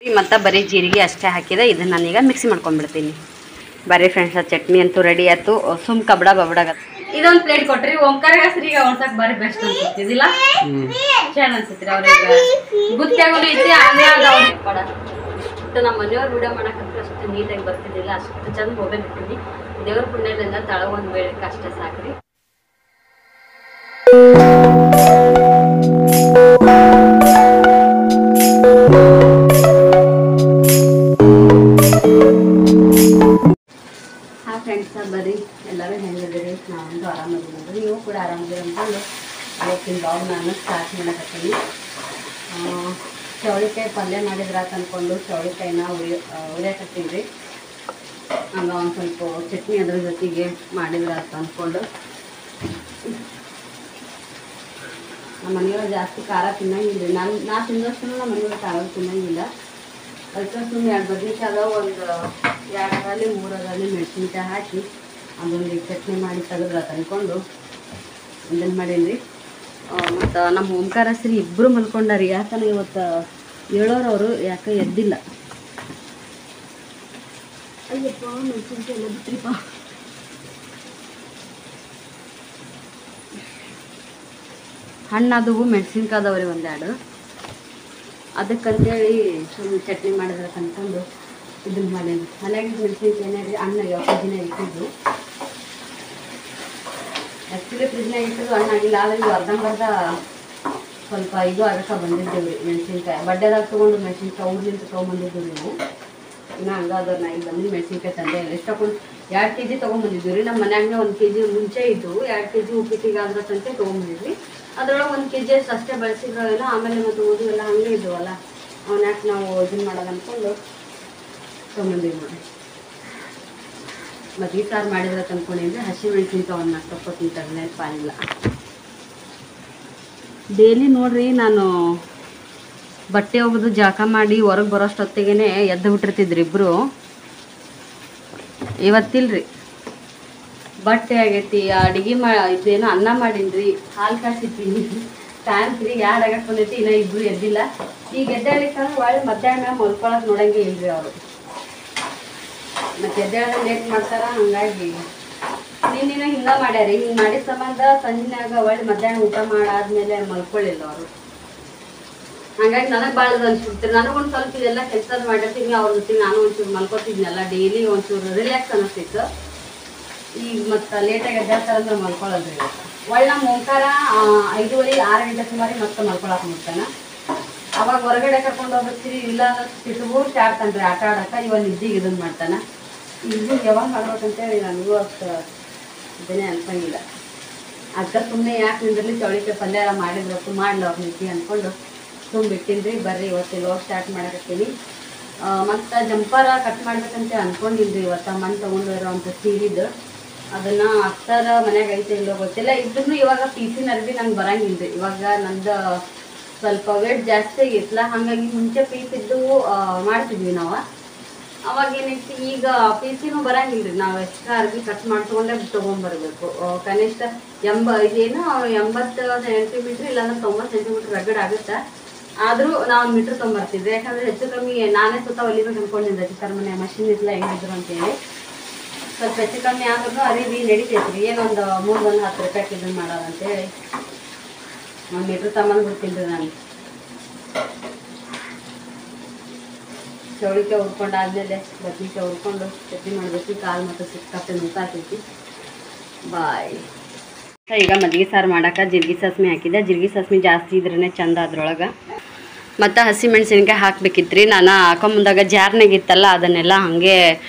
ಮತ್ತು ಬರೀ ಜೀರಿಗೆ ಅಷ್ಟೇ ಹಾಕಿದೆ. ಇದನ್ನು ನಾನೀಗ ಮಿಕ್ಸಿ ಮಾಡ್ಕೊಂಡ್ಬಿಡ್ತೀನಿ. ಬರೀ ಫ್ರೆಂಡ್ಸ್, ರೆಡಿ ಅಂತೂ ರೆಡಿ ಆಯ್ತು. ಸುಮ್ ಕಬಡ ಬಬಡಾಗತ್ತೆ. ಇದೊಂದು ಪ್ಲೇಟ್ ಕೊಟ್ರಿ ಓಂಕಾರ ಹೆಸರಿಗೆ ಉಣ್ಸಕ್ ಬಾರಿ ಬೆಸ್ಟ್ ಅನ್ಸುತ್ತಿದಿಲ್ಲ, ಚಂದ ಅನ್ಸುತ್ರಿ. ಅವ್ರಿಗೆ ಗುತ್ತಿಯಾಗೋದು ಐತಿ. ನಮ್ಮ ಮನೆಯವ್ರು ವಿಡಿಯೋ ಮಾಡಕ್ಕಂತೂ ಅಷ್ಟು ನೀಟಾಗಿ ಬರ್ತಿದ್ದಿಲ್ಲ, ಅಷ್ಟು ಚಂದ ಮೊಬೈಲ್ ಇರ್ತೀನಿ. ದೇವ್ರ ಪುಣ್ಯದಿಂದ ತಳ ಒಂದು ಬೇಳಕ್ಕೆ ಅಷ್ಟೇ ಸಾಕ್ರಿ. ಫ್ರೆಂಡ್ಸ್, ಬರ್ರಿ ಎಲ್ಲರೂ ಹೆಂಗಿದ್ದೀರಿ? ನಾವೊಂದು ಆರಾಮಾಗಿದ್ದೀವಿ, ನೀವು ಕೂಡ ಆರಾಮಿದ್ದೀರಿ ಅಂದ್ಕೊಂಡು ಇವತ್ತಿನ ಬ್ಲಾಗ್ ನಾನು ಸ್ಟಾರ್ಟ್ ಮಾಡಕತ್ತೀನಿ. ಚೌಳಿಕಾಯಿ ಪಲ್ಯ ಮಾಡಿದ್ರಾತ ಅಂದ್ಕೊಂಡು ಚೌಳಿಕಾಯಿನ ಉರಿಯಾಕತ್ತೀನಿ ರೀ. ಆಗ ಒಂದು ಸ್ವಲ್ಪ ಚಟ್ನಿ ಅದ್ರ ಜೊತೆಗೆ ಮಾಡಿದ್ರಾತ ಅಂದ್ಕೊಂಡು. ನಮ್ಮ ಮನೆಯವ್ರು ಜಾಸ್ತಿ ಖಾರ ತಿನ್ನಂಗಿಲ್ಲ. ನಾ ತಿನ್ನೋಷ್ಟು ನಮ್ಮ ಮನೆಯವ್ರು ಖಾರ ತಿನ್ನಂಗಿಲ್ಲ. ಅದಕ್ಕೆ ಸುಮ್ಮನೆ 2 ಬದ್ನಿಕಾಯಿ ಅದಾವ, ಒಂದು 2 3 ಮೆಣಸಿನ್ಕಾಯಿ ಹಾಕಿ ಅದೊಂದು ಚಟ್ನಿ ಮಾಡಿ ತೆಗೆದ್ರಾತ ಅಂದ್ಕೊಂಡು ಇದನ್ನು ಮಾಡೀನಿ ರೀ. ಮತ್ತು ನಮ್ಮ ಓಂಕಾರ ಸರಿ ಇಬ್ಬರು ಮಲ್ಕೊಂಡಾರಿ. ಯಾಕಂದ್ರೆ ಇವತ್ತು ಹೇಳೋರವರು ಯಾಕೆ ಎದ್ದಿಲ್ಲ. ಅಯ್ಯಪ್ಪ, ಮೆಣಸಿನ್ಕಾಯಿ ಎಲ್ಲ ಬಿಟ್ರಿಪ್ಪ. ಹಣ್ಣಾದವು ಮೆಣಸಿನ್ಕಾಯಿ ಅದಾವ್ರಿ 1-2. ಅದಕ್ಕಂತೇಳಿ ಸುಮ್ಮನೆ ಚಟ್ನಿ ಮಾಡಿದ್ರೆ ಅಂದ್ಕೊಂಡು ಇದನ್ನು ಮಾಡೀನಿ. ಮನೆಯಾಗ ಮೆಣಸಿನ್ಕಾಯಿ ಹಣ್ಣು 2 ದಿನ ಇಟ್ಟಿದ್ದು. ಆ್ಯಕ್ಚುಲಿ ಫ್ರಿಜ್ನಾಗ ಇಟ್ಟಿದ್ದು ಹಣ್ಣಾಗಿಲ್ಲ. ಆದರೆ ಇದು ಅರ್ಧಂಬರ್ಧ ಸ್ವಲ್ಪ ಇದು ಆಗಕ್ಕೆ ಬಂದಿದ್ದೇವೆ ರೀ ಮೆಣಸಿನ್ಕಾಯಿ. ಬಡ್ಡೆದಾಗ ತೊಗೊಂಡು ಮೆಣಸಿನ್ಕಾಯಿ ಊರ್ಲಿಂದ ತೊಗೊಂಬಂದಿದ್ದು ನೀವು. ಇನ್ನು ಹಂಗಾದ್ರೆ ನಾ ಈಗ ಬಂದು ಮೆಣಸಿನ್ಕಾಯಿ ತಂದೆ ಇಲ್ಲ. ಎಷ್ಟು ತಗೊಂಡು 2 kg ತೊಗೊಂಬಂದಿದ್ದೀವಿ ರೀ. ನಮ್ಮ ಮನ್ಯಾಗ 1 kg ಮುಂಚೆ ಇದ್ದು 2 kg ಉಪ್ಪಿಟ್ಟಿಗಾದ್ರೆ ತಂತೆ ತೊಗೊಂಬಂದಿದ್ವಿ. ಅದ್ರೊಳಗೆ 1 kg ಅಷ್ಟೇ ಬಳಸಿದ್ರಲ್ಲ. ಆಮೇಲೆ ಮತ್ತು ಓದು ಎಲ್ಲ ಹಂಗೆ ಇದ್ದವಲ್ಲ, ಅವನ್ನ ಯಾಕೆ ನಾವು ಇದನ್ನು ಮಾಡೋದು ಅಂದ್ಕೊಂಡು ತೊಗೊಂಬಂದಿವಿ ನೋಡಿ. ಮತ್ತು ಈ ಸಾರು ಮಾಡಿದ್ರೆ ತಂದ್ಕೊಂಡಿದ್ರೆ ಹಸಿ ಮೆಣಸಿನ್ಕಾಯಿ 1 4 ತಪ್ಪು ತಿಂತಾರೆ, ಪಾನಿಲ್ಲ. ಡೈಲಿ ನೋಡ್ರಿ ನಾನು ಬಟ್ಟೆ ಒಗೆದು ಜಾಕ ಮಾಡಿ ಹೊರಗೆ ಬರೋಷ್ಟೊತ್ತಿಗೆ ಎದ್ದು ಬಿಟ್ಟಿರ್ತಿದ್ರಿ ಇಬ್ಬರು. ಇವತ್ತಿಲ್ರಿ, ಬಟ್ಟೆ ಆಗೈತಿ, ಅಡುಗೆ ಇದೇನೋ ಅನ್ನ ಮಾಡೀನಿ, ಹಾಲು ಕಾಸಿದ್ದೀನಿ, ಫ್ಯಾನ್ಸ್ರಿ 2 ಆಗಕ್ಕೆ ಬಂದೈತಿ. ಇನ್ನೂ ಇಬ್ಬರು ಎದ್ದಿಲ್ಲ. ಈಗ ಎದ್ದೇಳಿಕಂದ್ರೆ ಒಳ್ಳೆ ಮಧ್ಯಾಹ್ನ ಮಲ್ಕೊಳಕ್ಕೆ ನೋಡಂಗೆ ಇಲ್ರಿ ಅವರು. ಮತ್ತು ಎದ್ದೇಳ ಲೇಟ್ ಮಾಡ್ತಾರೆ. ಹಾಗಾಗಿ ನಿನ್ನಿನ ಹಿಂಗೆ ಮಾಡ್ಯಾರಿ. ಹಿಂಗೆ ಮಾಡಿದ ಸಂಬಂಧ ಸಂಜೆನಾಗ ಒಳ್ಳೆ ಮಧ್ಯಾಹ್ನ ಊಟ ಮಾಡಾದ್ಮೇಲೆ ಮಲ್ಕೊಳ್ಳಿಲ್ಲ ಅವರು. ಹಾಗಾಗಿ ನನಗೆ ಭಾಳ ಅನ್ಸ್ಬಿಡ್ತೀರಿ. ನನಗೊಂದು ಸ್ವಲ್ಪ ಇದೆಲ್ಲ ಕೆಲಸ ಮಾಡಿರ್ತೀನಿ. ಅವ್ರ ಜೊತೆಗೆ ನಾನು ಒಂಚೂರು ಮಲ್ಕೊತಿದ್ನಲ್ಲ, ಡೈಲಿ ಒಂಚೂರು ರಿಲ್ಯಾಕ್ಸ್ ಅನ್ನಿಸ್ತಿತ್ತು. ಈಗ ಮತ್ತು ಲೇಟಾಗಿ ಎದ್ದೇಳ್ತಾರಂದ್ರೆ ಮಲ್ಕೊಳ್ಳೋದ್ರಿ. ಒಳ್ಳೆ ನಮ್ಮ ಓಂಕಾರ 5:30 6 ಗಂಟೆ ಸುಮಾರು ಮತ್ತೆ ಮಲ್ಕೊಳಕ್ಕೆ ಮುಟ್ತಾನೆ. ಅವಾಗ ಹೊರಗಡೆ ಕರ್ಕೊಂಡು ಹೋಗ್ಬಿಡ್ತೀರಿ, ಇಲ್ಲ ಸಿಟ್ಟು ಸ್ಟಾರ್ಟ್ ರೀ ಆಟ ಆಡೋಕೆ. ಇವಾಗ ನಿದ್ದಿಗೆ ಇದನ್ನು ಮಾಡ್ತಾನೆ. ಇದು ಯಾವಾಗ ಮಾಡ್ಬೇಕಂತೇಳಿ ನನಗೂ ಅಷ್ಟು ಇದನ್ನೇ ಅನ್ಸಂಗಿಲ್ಲ. ಅದಕ್ಕೆ ಸುಮ್ಮನೆ ಯಾಕೆ ನಿಂದ್ರಲ್ಲಿ ಚೌಳಿಕಾಯಿ ಪಲ್ಯ ಎಲ್ಲ ಮಾಡಿದ್ರತ್ತು ಮಾಡಲ ಅವ್ರ ನಿದ್ದೆ ಅಂದ್ಕೊಂಡು ಸುಮ್ಮನೆ ಬಿಟ್ಟಿನಿ ರೀ. ಬರ್ರಿ ಇವತ್ತು ಲೋಡ್ ಸ್ಟಾರ್ಟ್ ಮಾಡಕತ್ತೀನಿ. ಮತ್ತು ಜಂಪರ ಕಟ್ ಮಾಡ್ಬೇಕಂತ ಅಂದ್ಕೊಂಡಿದ್ರಿ. ಇವತ್ತು ಮಣ್ಣು ತೊಗೊಂಡಿರೋವಂಥ ಸೀರಿದು ಅದನ್ನು ಅಕ್ಸರ ಮನ್ಯಾಗ ಐತೆ ಇಲ್ಲೋ ಗೊತ್ತಿಲ್ಲ. ಇದ್ರೂ ಇವಾಗ ಪೀಸಿನ ಅರ್ಬಿ ನಂಗೆ ಬರಂಗಿಲ್ಲ ರೀ. ಇವಾಗ ನಂದು ಸ್ವಲ್ಪ ವೇಟ್ ಜಾಸ್ತಿ ಆಗಿತ್ತಲ್ಲ, ಹಾಗಾಗಿ ಮುಂಚೆ ಪೀಸ್ ಇದ್ದು ಮಾಡ್ತಿದ್ವಿ ನಾವು. ಅವಾಗ ಏನೈತಿ, ಈಗ ಪೀಸಿನೂ ಬರಂಗಿಲ್ಲ ರೀ. ನಾವು ಎಕ್ಸ್ಟ್ರಾ ಅರ್ಬಿ ಕಟ್ ಮಾಡ್ಕೊಂಡೆ ತೊಗೊಂಬರ್ಬೇಕು. ಕನಿಷ್ಠ 80 ಸೆಂಟಿಮೀಟ್ರ್ ಇಲ್ಲಾಂದ್ರೆ 90 ಸೆಂಟಿಮೀಟ್ರ್ ರಗಡ್ ಆಗುತ್ತೆ. ಆದರೂ ನಾವು 1 ಮೀಟ್ರ್ ತೊಗೊಂಬರ್ತಿದ್ವಿ. ಯಾಕಂದರೆ ಹೆಚ್ಚು ಕಮ್ಮಿ ನಾನೇ ಸುತ್ತ ಹೊಲಿಬೇಕು ಅಂದ್ಕೊಂಡಿದ್ದೆ. ಚಿಕ್ಕಮ್ಮನೆ ಮಷಿನ್ ಇತ್ತಲ್ಲ ಹೆಂಗಿದ್ರು ಅಂತೇಳಿ. ಸ್ವಲ್ಪ ಹೆಚ್ಚು ಕಮ್ಮಿ ಆದ್ರೂ ಅರಿವಿ ನಡಿತೈತ್ರಿ. ಏನೊಂದು 3-10 ರೂಪಾಯಿ ಇದನ್ನು ಮಾಡೋದಂತೇಳಿ 1 ಮೀಟ್ರ್ ತಗೊಂಡ್ಬಿಡ್ತೀನಿ ರೀ ನಾನು. ಚೌಳಿಕಾಯಿ ಹುರ್ಕೊಂಡಾದ್ಮೇಲೆ ಬದ್ನಿಕಾಯಿ ಹುರ್ಕೊಂಡು ಚಟ್ನಿ ಮಾಡಬೇಕು. ಕಾಲು ಮತ್ತು ಸಿಕ್ಕಾಪಟ್ಟೆ ನುಗ್ಗಾತೈತಿ. ಬಾಯ್. ಈಗ ಮಜ್ಜಿಗೆ ಸಾರು ಮಾಡೋಕೆ ಜೀರಿಗೆ ಸಾಸ್ಮಿ ಹಾಕಿದ್ದೆ. ಜೀರಿಗೆ ಸಾಸ್ಮಿ ಜಾಸ್ತಿ ಇದ್ರೇ ಚಂದ ಅದ್ರೊಳಗೆ. ಮತ್ತು ಹಸಿ ಮೆಣಸಿನ್ಕಾಯಿ ಹಾಕ್ಬೇಕಿತ್ತು ರೀ. ನಾನು ಹಾಕೊಂಬಂದಾಗ ಜಾರ್ನಾಗಿತ್ತಲ್ಲ, ಅದನ್ನೆಲ್ಲ ಹಾಗೆ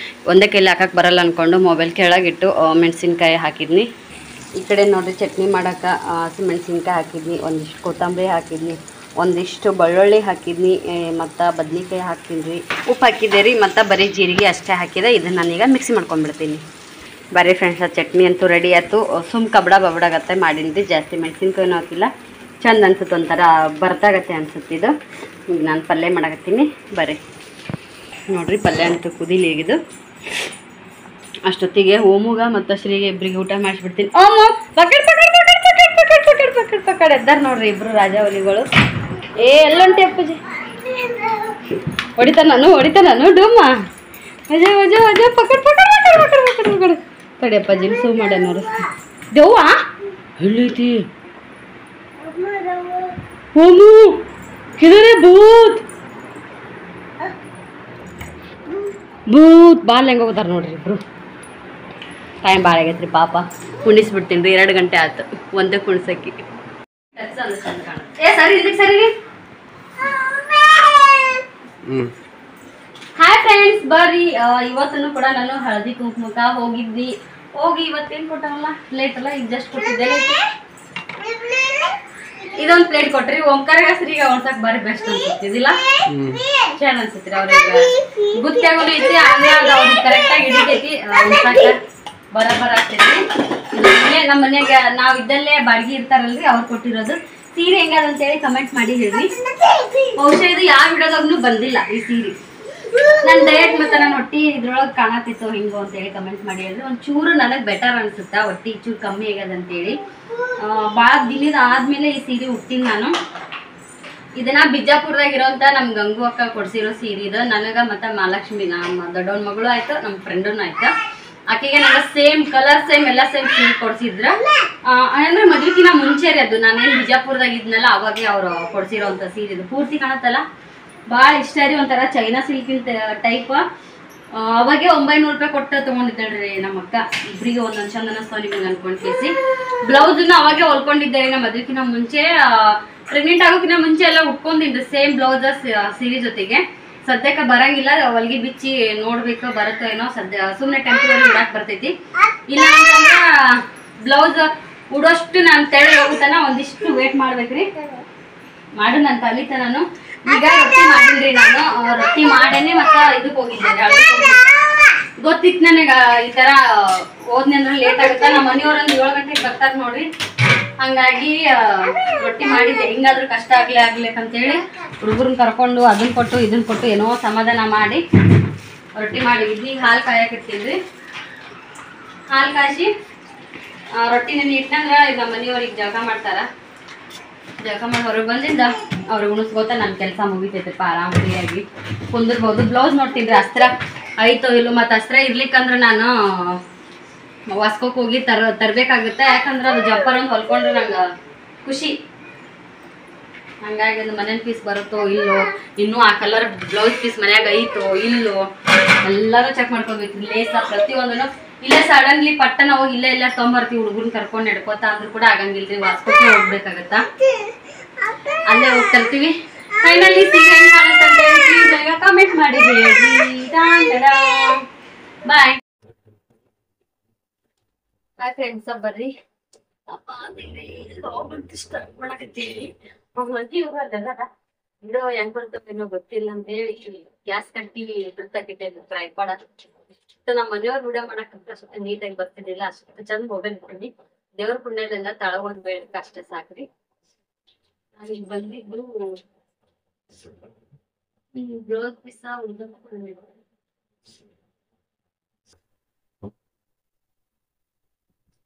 ಒಂದೇ ಕೈಲಿ ಹಾಕಕ್ಕೆ ಬರಲ್ಲ ಅಂದ್ಕೊಂಡು ಮೊಬೈಲ್ ಕೆಳಗಿಟ್ಟು ಮೆಣಸಿನ್ಕಾಯಿ ಹಾಕಿದ್ನಿ. ಈ ಕಡೆ ನೋಡಿರಿ ಚಟ್ನಿ ಮಾಡೋಕೆ ಹಸಿ ಮೆಣಸಿನ್ಕಾಯಿ ಹಾಕಿದ್ನಿ, ಒಂದಿಷ್ಟು ಕೊತ್ತಂಬರಿ ಹಾಕಿದ್ನಿ, ಒಂದಿಷ್ಟು ಬೆಳ್ಳುಳ್ಳಿ ಹಾಕಿದ್ನಿ, ಮತ್ತು ಬದ್ನಿಕಾಯಿ ಹಾಕಿದ್ರಿ, ಉಪ್ಪು ಹಾಕಿದ್ದೆ ರೀ. ಮತ್ತು ಬರೀ ಜೀರಿಗೆ ಅಷ್ಟೇ ಹಾಕಿದೆ. ಇದನ್ನು ನಾನೀಗ ಮಿಕ್ಸಿ ಮಾಡ್ಕೊಂಡ್ಬಿಡ್ತೀನಿ. ಬರೀ ಫ್ರೆಂಡ್ಸ್, ಚಟ್ನಿ ಅಂತೂ ರೆಡಿ ಆಯ್ತು. ಸುಮ್ ಕಬಡ ಬಬಡಾಗತ್ತೆ ಮಾಡೀನಿ. ಜಾಸ್ತಿ ಮೆಣಸಿನ್ಕಾಯಿನೂ ಹಾಕಿಲ್ಲ. ಚಂದ ಅನ್ಸುತ್ತೆ, ಒಂಥರ ಬರ್ತಾಗತ್ತೆ ಅನ್ಸುತ್ತಿದ್ದು. ಈಗ ನಾನು ಪಲ್ಯ ಮಾಡಕತ್ತೀನಿ. ಬರ್ರಿ ನೋಡಿರಿ, ಪಲ್ಯ ಅಂತೂ ಕುದಿಲಿ ಹೇಗಿದ್ದು. ಅಷ್ಟೊತ್ತಿಗೆ ಓಮುಗ ಮತ್ತು ಶ್ರೀಗೆ ಇಬ್ಬರಿಗೆ ಊಟ ಮಾಡಿಸ್ಬಿಡ್ತೀನಿ. ಓಮು ಪಕಡ್ ಪಕಡ್ ಪಕಡ್ ಪಕಡ್ ಪಕಡ್ ಪಕಡ್ ಪಕಡ್ ಪಕಡ್ ಎದ್ದಾರ ನೋಡ್ರಿ ಇಬ್ಬರು ರಾಜಾವಲಿಗಳು. ಎಲ್ಲೊಂಟಿ ಅಪ್ಪಜಿ ಹೊಡಿತ ನಾನು ಡೂಮ ಅಜಯ್ ಅಜಯ್ ಅಜಯ್ ಪಕಡ್ ಪಕಡ್ ಪಕಡ್ ಪಕಡ್ ಪಕಡ್ ಪಕಡ್ ತಡಿಯಪ್ಪ ಜಿಮ್ ಸೂ ಮಾಡ ನೋಡಿಸ್ತೀನಿ ದೆವ್ವ ಎಲ್ಲೈತಿ ಓಮು ಕಿದರೆ ಭೂತ್ ಭೂತ್ ಬಾಲ್ ಹೆಂಗೆ ಹೋಗ್ತಾರೆ ನೋಡ್ರಿ ಇಬ್ರು ಟೈಮ್ ಭಾಳ ಆಗೈತ್ರಿ ಪಾಪ ಕುಣಿಸ್ಬಿಡ್ತೀನಿ ರೀ 2 ಗಂಟೆ ಆಯ್ತು ಒಂದೇ ಕುಣ್ಸಕ್ಕಿ ಏ ಸರಿ ಇದಕ್ಕೆ ಸರಿ ರೀ ಹಾಯ್ ಫ್ರೆಂಡ್ಸ್ ಬರ್ರಿ ಇವತ್ತನ್ನು ಕೂಡ ನಾನು ಹಳದಿ ಕುಂಕುಮಕ್ಕ ಹೋಗಿದ್ವಿ ಹೋಗಿ ಇವತ್ತೇನು ಕೊಟ್ಟಾರಲ್ಲ ಪ್ಲೇಟ್ ಅಲ್ಲ ಈಗ ಜಸ್ಟ್ ಕೊಟ್ಟಿದ್ದೆ ಇದೊಂದು ಪ್ಲೇಟ್ ಕೊಟ್ರಿ ಓಂಕಾರ ಹೆಸರಿಗೆ ಒಂದ್ಸಕ್ ಬಾರಿ ಬೆಸ್ಟ್ ಅನ್ಸುತ್ತಿದ್ದಿಲ್ಲ ಚೆನ್ನಾಗಿ ಅನ್ಸುತ್ರಿ ಅವ್ರಿಗೆ ಗುತ್ತಾಗೋದು ಐತಿ ಆಮೇಲೆ ಅದು ಅವ್ರಿಗೆ ಕರೆಕ್ಟಾಗಿ ಹಿಡಿತೈತಿ ಒಂದ್ಸಕ ಬರಾಬರ್ ಆಗ್ತೈತಿ ನಮ್ಮ ಮನ್ಯಾಗ ನಾವ್ ಇದ್ದಲ್ಲೇ ಬಾಡಿಗೆ ಇರ್ತಾರಲ್ರಿ ಅವ್ರು ಕೊಟ್ಟಿರೋದು ಸೀರೆ ಹೆಂಗದ ಅಂತೇಳಿ ಕಮೆಂಟ್ ಮಾಡಿ ಹೇಳ್ರಿ ಬಹುಶಃ ಇದು ಯಾವ ವಿಡಿಯೋದಾಗೂ ಬಂದಿಲ್ಲ ಈ ಸೀರೆ ನನ್ನ ಡಯಟ್ ಮತ್ತೆ ನನ್ನ ಹೊಟ್ಟಿ ಇದ್ರೊಳಗೆ ಕಾಣತಿತ್ತು ಹಿಂಗೋ ಅಂತೇಳಿ ಕಮೆಂಟ್ ಮಾಡಿ ಹೇಳ್ರಿ ಒಂಚೂರು ನನಗೆ ಬೆಟರ್ ಅನ್ಸುತ್ತಾ ಹೊಟ್ಟಿ ಚೂರು ಕಮ್ಮಿ ಆಗ್ಯದ ಅಂತೇಳಿ ಭಾಳ ದಿನದ ಆದ್ಮೇಲೆ ಈ ಸೀರೆ ಹುಟ್ಟಿನ ನಾನು ಇದನ್ನ ಬಿಜಾಪುರದಾಗ ಇರೋಂತ ನಮ್ ಗಂಗು ಅಕ್ಕ ಕೊಡ್ಸಿರೋ ಸೀರೆ ಇದು ನನಗ ಮತ್ತೆ ಮಹಾಲಕ್ಷ್ಮಿ ನಮ್ಮ ದೊಡ್ಡವನ್ ಮಗಳು ಆಯ್ತು ನಮ್ಮ ಫ್ರೆಂಡನು ಆಯ್ತು ಆಕೆಗೆ ನನಗೆ ಸೇಮ್ ಕಲರ್ ಸೇಮ್ ಎಲ್ಲ ಸೇಮ್ ಸೀರೆ ಕೊಡ್ಸಿದ್ರ ಅಂದ್ರೆ ಮದ್ವಿಕಿನ ಮುಂಚೆ ರೀ ಅದು ನಾನೇನು ಬಿಜಾಪುರದಾಗ ಇದ್ನಲ್ಲ ಅವಾಗೆ ಅವ್ರು ಕೊಡ್ಸಿರೋಂಥ ಸೀರೆ ಇದು ಪೂರ್ತಿ ಕಾಣತ್ತಲ್ಲ ಭಾಳ ಇಷ್ಟ ರೀ ಒಂಥರ ಚೈನಾ ಸಿಲ್ಕಿನ ಟೈಪ್ ಅವಾಗೆ 900 ರೂಪಾಯಿ ಕೊಟ್ಟು ತೊಗೊಂಡಿದ್ದಾಳ್ರಿ ನಮ್ಮ ಅಕ್ಕ ಇಬ್ಬರಿಗೆ ಒಂದೊಂದು ಚಂದ ಅನ್ನಿಸ್ತಾವ ನಿಮಗೆ ಅನ್ಕೊಂಡು ಕೇಸಿ ಬ್ಲೌಸನ್ನ ಅವಾಗೆ ಹೊಲ್ಕೊಂಡಿದ್ದೇವೆ ನಮ್ಮ ಮದ್ವಿಕಿನ ಮುಂಚೆ ಪ್ರೆಗ್ನೆಂಟ್ ಆಗೋಕಿನ ಮುಂಚೆ ಎಲ್ಲ ಉಟ್ಕೊಂಡಿದ್ರಿ ಸೇಮ್ ಬ್ಲೌಸ್ ಸೀರೆ ಜೊತೆಗೆ ಸದ್ಯಕ್ಕೆ ಬರಂಗಿಲ್ಲ ಹೊಲ್ಗಿ ಬಿಚ್ಚಿ ನೋಡ್ಬೇಕು ಬರುತ್ತೋ ಏನೋ ಸದ್ಯ ಸುಮ್ಮನೆ ಟೆಂಪ್ರರಿ ಉಡಾಕ್ ಬರ್ತೈತಿ ಇಲ್ಲ ಅಂತಂದ್ರ ಬ್ಲೌಸ್ ಉಡೋಷ್ಟು ನಾನು ತೆಳೆ ಹೋಗುತ್ತಾನ ಒಂದಿಷ್ಟು ವೇಟ್ ಮಾಡ್ಬೇಕ್ರಿ ಮಾಡು ನಾನು ಕಲಿತ ನಾನು ಈಗ ರೊಟ್ಟಿ ಮಾಡಿದ್ರಿ ನಾನು ರೊಟ್ಟಿ ಮಾಡೇನೆ ಮತ್ತೆ ಇದಕ್ಕೆ ಹೋಗಿದ್ದೆ ಗೊತ್ತಿತ್ತು ನನಗ ಈ ತರ ಹೋದ್ನಿ ಅಂದ್ರೆ ಲೇಟ್ ಆಗುತ್ತಾ ನಮ್ಮ ಮನೆಯವ್ರೊಂದು 7 ಗಂಟೆಗೆ ಬರ್ತಾರ ನೋಡ್ರಿ ಹಂಗಾಗಿ ರೊಟ್ಟಿ ಮಾಡಿದ್ದೆ ಹಿಂಗಾದ್ರೂ ಕಷ್ಟ ಆಗ್ಲೇಕಂತೇಳಿ ಹುಡುಗರನ್ನ ಕರ್ಕೊಂಡು ಅದನ್ನ ಕೊಟ್ಟು ಇದನ್ನ ಕೊಟ್ಟು ಏನೋ ಸಮಾಧಾನ ಮಾಡಿ ರೊಟ್ಟಿ ಮಾಡಿದ್ವಿ ಹಾಲು ಕಾಯಕತ್ತೀವಿ ಹಾಲು ಕಾಯಿಸಿ ರೊಟ್ಟಿನ ಇಟ್ಟಂದ್ರೆ ನಮ್ಮ ಮನೆಯವ್ರಿಗೆ ಜಳಕ ಮಾಡ್ತಾರ ಜಳಕ ಮಾಡಿ ಹೊರಗೆ ಬಂದಿಂದ ಅವ್ರಿಗೆ ಉಣಿಸ್ಕೋತ ನನ್ನ ಕೆಲಸ ಮುಗಿತೈತಪ್ಪ ಆರಾಮ್ ಫ್ರೀಯಾಗಿ ಕುಂದಿರ್ಬೋದು ಬ್ಲೌಸ್ ನೋಡ್ತೀನಿ ಅಸ್ತ್ರ ಐತೋ ಇಲ್ಲೋ ಮತ್ತು ಅಸ್ತ್ರ ಇರ್ಲಿಕ್ಕಂದ್ರೆ ನಾನು ವಾಸ್ಕೋಕ್ ಹೋಗಿ ತರಬೇಕಾಗುತ್ತೆ ಯಾಕಂದ್ರೆ ಅದು ಜಂಪರ್ ಒಂದು ಹೊಲ್ಕೊಂಡ್ರೆ ನಂಗೆ ಖುಷಿ ಹಂಗಾಗಿ ಅದು ಮನೇಲಿ ಪೀಸ್ ಬರುತ್ತೋ ಇಲ್ಲೋ ಇನ್ನೂ ಆ ಕಲರ್ ಬ್ಲೌಸ್ ಪೀಸ್ ಮನ್ಯಾಗ ಐತೋ ಇಲ್ಲೋ ಎಲ್ಲರೂ ಚೆಕ್ ಮಾಡ್ಕೋಬೇಕು ಲೇಸ ಪ್ರತಿಯೊಂದನ್ನು ಇಲ್ಲೇ ಸಡನ್ಲಿ ಪಟ್ಟನ ಹೋಗಿ ಇಲ್ಲೇ ತೊಗೊಂಬರ್ತೀವಿ ಹುಡುಗರ್ನ ಕರ್ಕೊಂಡು ನಡ್ಕೋತ ಅಂದ್ರೂ ಕೂಡ ಆಗಂಗಿಲ್ರಿ ವಾಸ್ಕೋಕ್ಕೆ ಹೋಗ್ಬೇಕಾಗತ್ತ ಅಲ್ಲೇ ಹೋಗಿ ತರ್ತೀವಿ ಫೈನಲಿ ಸೀರೆ ಹೆಂಗ್ ಕಾಣುತ್ತಂತೆ ಪ್ಲೀಸ್ ಕಮೆಂಟ್ ಮಾಡಿ ಬಾಯ್ ಹಾಯ್ ಫ್ರೆಂಡ್ಸ್ ಬರ್ರಿ ವಿಡಿಯೋ ಹೆಂಗ್ ಬರ್ತೇನೋ ಗೊತ್ತಿಲ್ಲ ಅಂತ ಹೇಳಿ ಗ್ಯಾಸ್ ಕಟ್ಟಿ ಬಿಡ್ತಾಕಿಟ್ಟೆ ಟ್ರೈ ಮಾಡ ನಮ್ಮ ಮನೆಯವ್ರ ವಿಡಿಯೋ ಮಾಡಕ್ ಅಷ್ಟು ನೀಟಾಗಿ ಬರ್ತಿದ್ದಿಲ್ಲ ಅಷ್ಟು ಚಂದ ಮೊಬೈಲ್ ಇಟ್ಕೊಂಡು ದೇವ್ರ ಪುಣ್ಯದಿಂದ ತಳಗೊಂಡ್ ಬೇಡಕ್ ಅಷ್ಟೇ ಸಾಕ್ರಿ ಈಗ ಬಂದಿದ್ರು ಬ್ಲೌಸ್ ಪೀಸ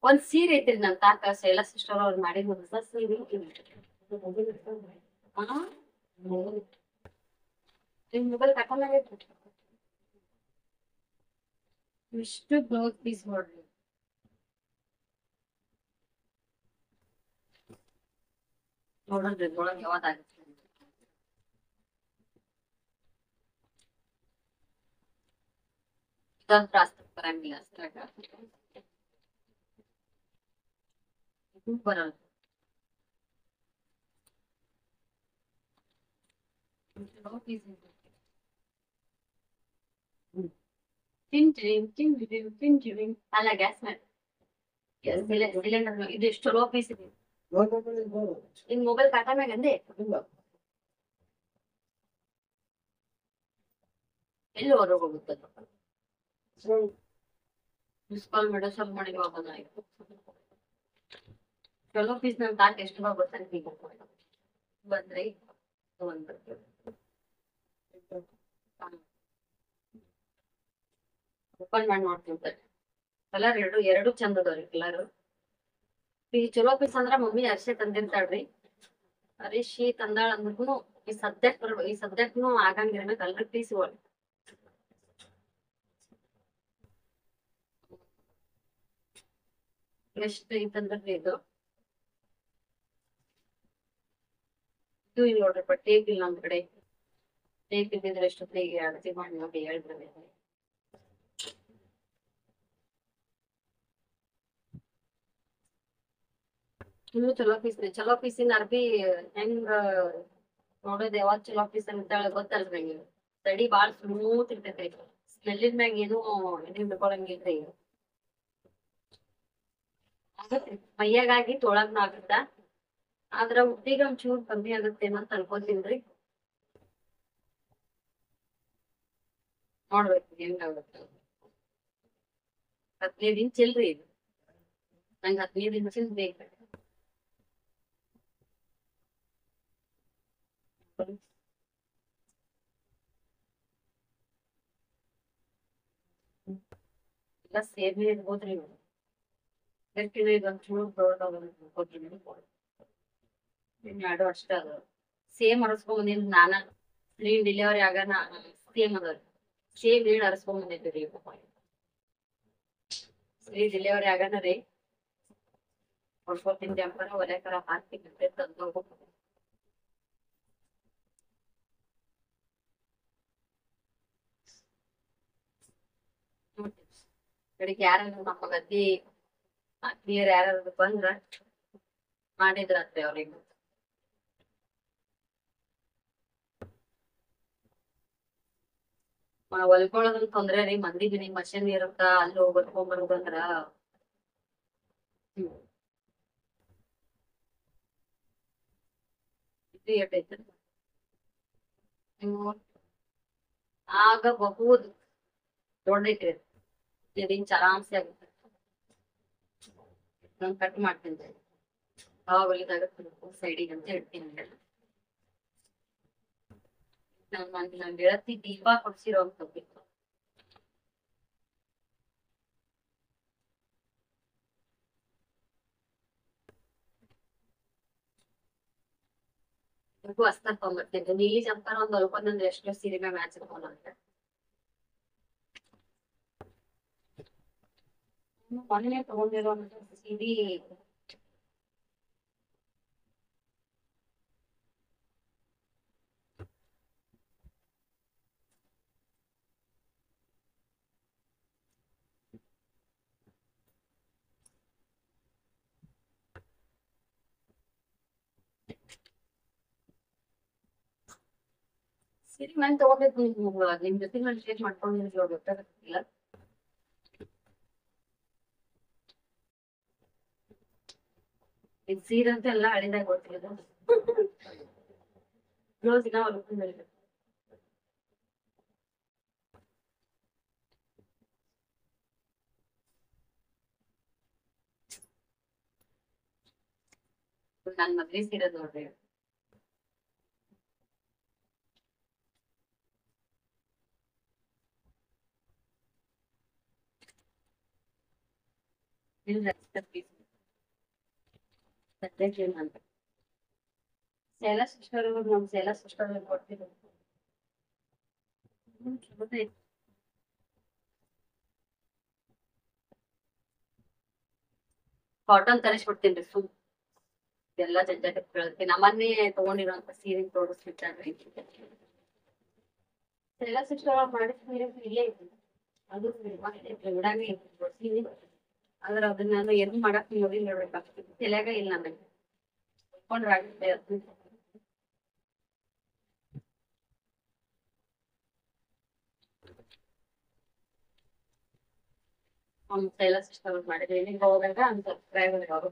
ಒಂದ್ ಸೀರೆ ಐತ್ರಿ ನನ್ ತಾಕ ಶೈಲಾ ಸಿಸ್ಟರ್ ಅವ್ರು ಮಾಡಿದ್ ಹೊಸ ಸೀರೆ ಮೊಬೈಲ್ ತಕೊಂಡಾಗ ಇಷ್ಟು ಬ್ಲೌಸ್ ಪೀಸ್ ನೋಡ್ರಿ ನೋಡ್ರಿ ಒಳಗೆ ಯಾವ್ದಾಗುತ್ತೆ ತ್ರಾಸ್ ಬರಂಗಿಲ್ಲ ಅಷ್ಟಾಗ ಬರಲ್ಲ ಅಲ್ಲ ಗ್ಯಾಸ್ ಸಿಲಿಂಡರ್ ಇದು ಎಷ್ಟು ಲೋ ಪೀಸ್ ಇದೆ ನಿನ್ ಮೊಬೈಲ್ ಕಾಟ ಮ್ಯಾಗ ಅಂದೆ ಎಲ್ಲಿ ಹೊರಗೆ ಹೋಗುತ್ತೆ ಮಿಸ್ ಕಾಲ್ ಮಾಡೋ ಸ್ವಲ್ಪ ಮಾಡಿ ಹೋಗೋದಾಯ್ತು ಚಲೋ ಪೀಸ್ ನನ್ ತಾಟ್ ಎಷ್ಟು ಗೊತ್ತಾಗ್ತಿ ಬಂದ್ರಿ ಓಪನ್ ಮಾಡಿ ನೋಡ್ತಿರ್ತಾರೆ ಕಲರ್ ಎರಡು ಚಂದ ಅದಾವ್ರಿ ಕಲರ್ ಈ ಚಲೋ ಪೀಸ್ ಅಂದ್ರ ಮಮ್ಮಿ ಅರ್ಶಿ ತಂದಿರ್ತಾಳ್ರಿ ಅರಿಶಿ ತಂದಾಳ ಅಂದ್ರೂ ಈ ಸಬ್ಜೆಕ್ಟ್ನು ಆಗಂಗಿಲ್ಲ ಕಲ್ರಿ ಪೀಸ್ಗಳು ಎಷ್ಟು ಐತಂದ್ರಿ ಇದು ಇಲ್ಲ ನೋಡ್ರಿ ಟೇಪ್ ಇಲ್ಲ ನಮ್ ಕಡೆ ಟೇಪ್ ಇದ್ದಿದ್ರೆ ಎಷ್ಟೊತ್ತಿಗೆ ಅಳತಿ ಮಾಡಿ ನೋಡಿ ಹೇಳ್ಬಿಡ್ರಿ ಇನ್ನು ಚಲೋ ಪೀಸಿನ ಅರ್ಬಿ ಹೆಂಗ ನೋಡೋದ್ ಯಾವತ್ ಚಲೋ ಪೀಸ್ ಅಂತ ಗೊತ್ತಲ್ರಿ ತಡಿ ಬಾಳ್ ಸ್ಮೂತ್ ಇರ್ತೈತ್ರಿ ಸ್ಮೆಲ್ಲಿನ್ ಮ್ಯಾಗ ಏನು ಇದನ್ ಬಿಡ್ಕೊಳಂಗಿಲ್ರಿ ಆಗತ್ರಿ ಮೈಯಾಗಾಗಿ ತೊಳಗ್ನ ಆಗುತ್ತ ಆದ್ರ ಉದ್ದಿಗೆ ಒಂಚೂರ್ ಕಮ್ಮಿ ಆಗುತ್ತೇನೋ ಅಂತ ಅನ್ಕೋತೀನ್ರಿ ನೋಡ್ಬೇಕು ಹೆಂಗಾಗುತ್ತೆ 15 ಇಂಚ್ ಇಲ್ರಿ ಇದು ನಂಗೆ 15 ಇಂಚಿನ ಬೇಕು ಎಲ್ಲ ಸೇಬಿ ಇರ್ಬೋದ್ರಿ ಗಟ್ಟಿನ ಇದೊಂಚೂರು ದೊಡ್ಡದಾಗ್ರಿ ಎರಡು ಅಷ್ಟ ಅದ ಸೇಮ್ ಅರಸ್ಕೊಂಡ್ ನಾನ ಸ್ಕ್ರೀನ್ ಡೆಲಿವರಿ ಆಗಾನ ಸೇಮ್ ಅದ ಸೇಮ್ ನೀಡ್ ಅರಸ್ಕೊಂಡ್ ಬಂದಿದ್ರಿ ಸ್ಕ್ರೀನ್ ಡೆಲಿವರಿ ಆಗಾನ ರೀ ಹೊಡ್ಕೊತೀನಿ ಜಂಪರ ಒಲೆಕರ ಹಾಕಿ ತಂದು ಕಡೆಗೆ ಯಾರಾದ್ರು ನಮ್ಮ ಗದ್ದಿ ಆತ್ಮೀಯರು ಯಾರಾದ್ರು ಬಂದ್ರ ಮಾಡಿದ್ರತ್ರಿ ಅವ್ರಿಗೆ ಹೊಲ್ಕೊಳೋದ್ರ ತೊಂದ್ರೆ ರೀ ಮಂದಿ ಬಿನಿ ಮಷಿನ್ ಇರುತ್ತ ಅಲ್ಲಿ ಹೋಗ್ಬರ್ಕೊಂಬರ್ದಂದ್ರ ಇದು ಎಟ್ಟೈತಿ ಆಗಬಹುದು ದೊಡ್ಡೈತ್ರಿ 15 ಇಂಚ್ ಆರಾಮ್ಸೆ ಆಗುತ್ತೆ ನಾನು ಕಟ್ ಮಾಡ್ತೀನಿ ಅವಾಗ ಒಲಿದಾಗ ಸೈಡಿಗೆ ಅಂತ ಇಡ್ತೀನಿ ನನ್ ಗೆಳತಿ ದೀಪಾ ಕೊಡ್ಸಿರೋ ಅಂತ ಅಸ್ತರ ತಗೊಂಡ್ಬರ್ತೀನಿ ನೀಲಿ ಜಂಪರ್ ಒಂದ್ ಹೊಲ್ಕೊಂಡ್ರೆ ಎಷ್ಟೋ ಸೀರೆ ಮ್ಯಾಚ್ ಇಟ್ಕೊಂಡ್ರೆ ಮೊನ್ನೆ ತಗೊಂಡಿರೋ ಸೀರೆ ಸೀರೆ ನಾನು ತಗೋಬೇಕು ನಿಮ್ ಜೊತೆ ನಾನು ಶೇರ್ ಮಾಡ್ಕೊಂಡಿರೋ ಗೊತ್ತಾಗತ್ತಿಲ್ಲ ಈಗ ಸೀರೆ ಅಂತ ಎಲ್ಲ ಹಳಿದಾಗ ಗೊತ್ತಿಲ್ಲ ಬ್ಲೌಸ್ ಇನ್ನ ಹೊಲ್ಕೊಂಡಿಲ್ಲ ನನ್ ಮದ್ವೆ ಸೀರೆ ನೋಡ್ರಿ ಸದ್ಯಕ್ಕೆ ಅಂತ ಸೇಲ ಸಿಸ್ಟರ್ ನಮ್ ಸೇಲ ಸಿಸ್ಟರ್ ಕೊಡ್ತಿದ್ರು ಕಾಟನ್ ತರಿಸ್ಬಿಡ್ತೀನಿ ಸುಮ್ ಎಲ್ಲ ಜಂಜಾಟ ಕೇಳ್ತೀನಿ ನಮ್ಮನ್ನೇ ತಗೊಂಡಿರೋಂತ ಸೀರೆ ತೋರಿಸ್ಬಿಟ್ಟಾಗ್ರಿ ಸೇಲ ಸಿಸ್ಟರ್ ಮಾಡಿದ ಸೀರೆ ಇಲ್ಲೇ ಐತಿ ಅದು ಬಿಡಾಗೆ ಕೊಡ್ತೀನಿ ಆದ್ರೆ ಅದನ್ನ ನಾನು ಏನು ಮಾಡಕ್ ನೋಡಿ ನೋಡ್ಬೇಕಾಗ್ತದೆ ತಲೆಯಾಗ ಇಲ್ಲ ನನಗೆ ಕೊಂಡ್ರೆ ಆಗುತ್ತೆ ಅದು ಅವ್ನ ಸೇಲ ಸಿಸ್ಟರ್ ಮಾಡಿದ್ರೆ ಇಲ್ಲಿಗೆ ಹೋದಾಗ ಅಂತ ಡ್ರೈವರ್ ಅವರು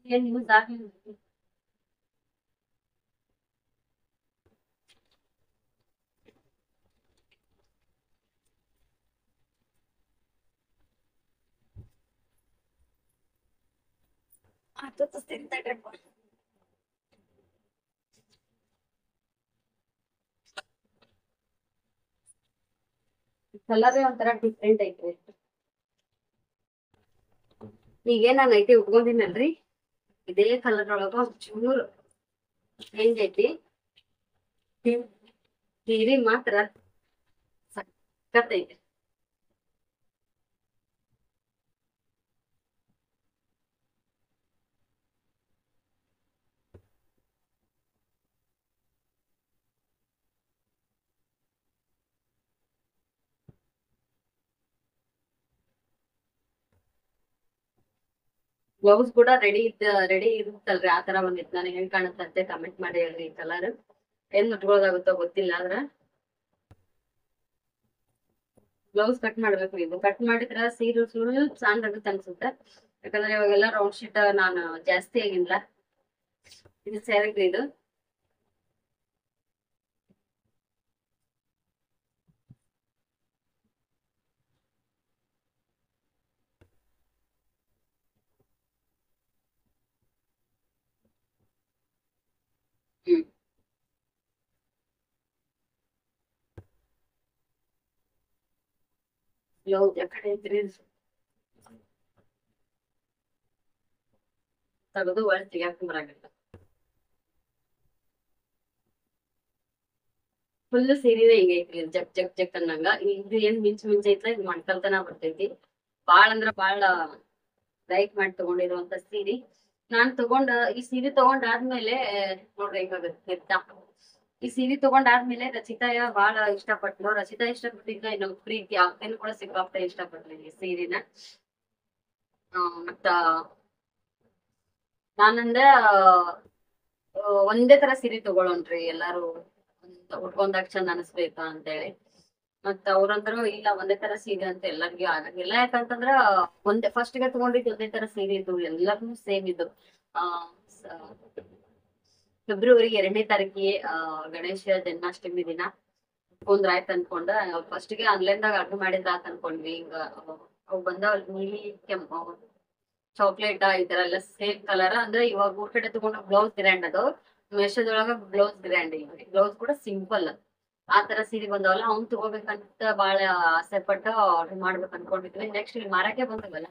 ಏನ್ ಯೂಸ್ ಆಗಿಲ್ಲ ಕಲರೇ ಒಂಥರ ಡಿಫ್ರೆಂಟ್ ಐತ್ರಿ ಈಗೇನ್ ನಾನು ನೈಟಿ ಉಟ್ಕೊಂಡಿನಲ್ರಿ, ಇದೇ ಕಲರ್ ಒಳಗ ಚೂರು ಹೆಂಗೈತಿ ಸೀರೆ ಮಾತ್ರ ಸಕ್ಕತ್ತೈತಿ. ಬ್ಲೌಸ್ ಕೂಡ ರೆಡಿ ಇರುತ್ತಲ್ರಿ, ಆ ತರ ಬಂದಿತ್ತು. ನನಗೆ ಹೆಂಗ್ ಕಾಣುತ್ತಂತೆ ಕಮೆಂಟ್ ಮಾಡಿ ಹೇಳ್ರಿ. ಈ ಕಲರ್ ಏನ್ ಉಟ್ಕೊಳ್ಳೋದಾಗುತ್ತೋ ಗೊತ್ತಿಲ್ಲ, ಆದ್ರ ಬ್ಲೌಸ್ ಕಟ್ ಮಾಡ್ಬೇಕು. ಇದು ಕಟ್ ಮಾಡಿದ್ರ ಸೀರೆ ಸ್ವಲ್ಪ ಸಣ್ಣ ಆಗುತ್ತೆ ಅನ್ಸುತ್ತೆ, ಯಾಕಂದ್ರೆ ಇವಾಗೆಲ್ಲ ರೌಂಡ್ ಶೀಟ್ ನಾನು ಜಾಸ್ತಿ ಆಗಿಲ್ಲ. ಇದು ಸೆರಗ್ರಿ ಇದು. ಹ್ಮ್ ಬ್ಲೌಸ್ ಯಾಕಡೆ ಐತ್ರಿ ತೆಗೆದು ಒಳಗೆ ತೆಗಿಯಾಕ ಬರಂಗಿಲ್ಲ. ಫುಲ್ ಸೀರೆ ಹಿಂಗ ಐತ್ರಿ, ಜಗ್ ಜಗ್ ಜಗ್ ಅನ್ನಂಗ. ಇದು ಏನ್ ಮಿಂಚ್ ಐತ್ಲ, ಇದು ಮಣ್ಕಲ್ತನ ಬರ್ತೈತಿ. ಬಾಳ ಅಂದ್ರ ಬಾಳ ಲೈಕ್ ಮಾಡಿ ತಗೊಂಡಿರುವಂತ ಸೀರೆ. ನಾನ್ ಈ ಸೀರೆ ತಗೊಂಡಾದ್ಮೇಲೆ ನೋಡ್ರಿ ಹೆಂಗಾಗತ್ತೆ. ಈ ಸೀರೆ ತಗೊಂಡಾದ್ಮೇಲೆ ರಚಿತಾ ಬಾಳ ಇಷ್ಟಪಟ್ಲು. ರಚಿತಾ ಇಷ್ಟಪಟ್ಟಿದ್ದ ಇನ್ನು ಪ್ರೀತಿ ಅಕ್ಕನು ಕೂಡ ಸಿಕ್ಕಾಪಟ್ಟೆ ಇಷ್ಟಪಟ್ಲು ಈ ಸೀರೆನ. ಮತ್ತ ನಾನಂದ ಒಂದೇ ತರ ಸೀರೆ ತಗೊಳೋಣ್ರಿ ಎಲ್ಲಾರು, ಉಟ್ಕೊಂಡಾಗ ಚಂದ ಅನಸ್ಬೇಕಾ ಅಂತೇಳಿ. ಮತ್ತ ಅವ್ರಂದ್ರು ಇಲ್ಲ ಒಂದೇ ತರ ಸೀರೆ ಅಂತ ಎಲ್ಲರಿಗೂ ಆಗಂಗಿಲ್ಲ. ಯಾಕಂತಂದ್ರ ಫಸ್ಟ್ ಗೆ ತಗೊಂಡಿದ್ದು ಒಂದೇ ತರ ಸೀರೆ ಇದ್ದು ಎಲ್ಲಾರ್ನು ಸೇಮ್ ಇದ್ದು. ಆ ಫೆಬ್ರವರಿ 2ನೇ ತಾರೀಕಿಗೆ ಗಣೇಶ ಜನ್ಮಾಷ್ಟಮಿ ದಿನ ಆಯ್ತು ಅನ್ಕೊಂಡ. ಫಸ್ಟ್ ಗೆ ಆನ್ಲೈನ್ ದಾಗ ಆರ್ಡರ್ ಮಾಡಿದ್ರ ಆತ ಅನ್ಕೊಂಡ್ವಿ. ಈಗ ಅವ್ ಬಂದಾವ್ ನೀಲಿ ಕೆಂಪು ಚಾಕ್ಲೇಟ್ ಈ ತರ ಎಲ್ಲ ಸೇಮ್ ಕಲರ್. ಅಂದ್ರೆ ಇವಾಗ ಊರ್ ಕಡೆ ತಗೊಂಡ ಬ್ಲೌಸ್ ಗ್ರ್ಯಾಂಡ್ ಅದು, ಮೇಷದೊಳಗ ಬ್ಲೌಸ್ ಗ್ರ್ಯಾಂಡ್. ಬ್ಲೌಸ್ ಕೂಡ ಸಿಂಪಲ್ ಆ ತರ ಸೀರೆ ಬಂದವಲ್ಲ, ಅವ್ನ್ ತಗೋಬೇಕಂತ ಬಾಳ ಆಸೆ ಪಟ್ಟು ಆರ್ಡರ್ ಮಾಡ್ಬೇಕು ಅನ್ಕೊಂಡಿದ್ವಿ. ನೆಕ್ಸ್ಟ್ ಇಲ್ಲಿ ಮಾರಕ್ಕೆ ಬಂದವಲ್ಲ,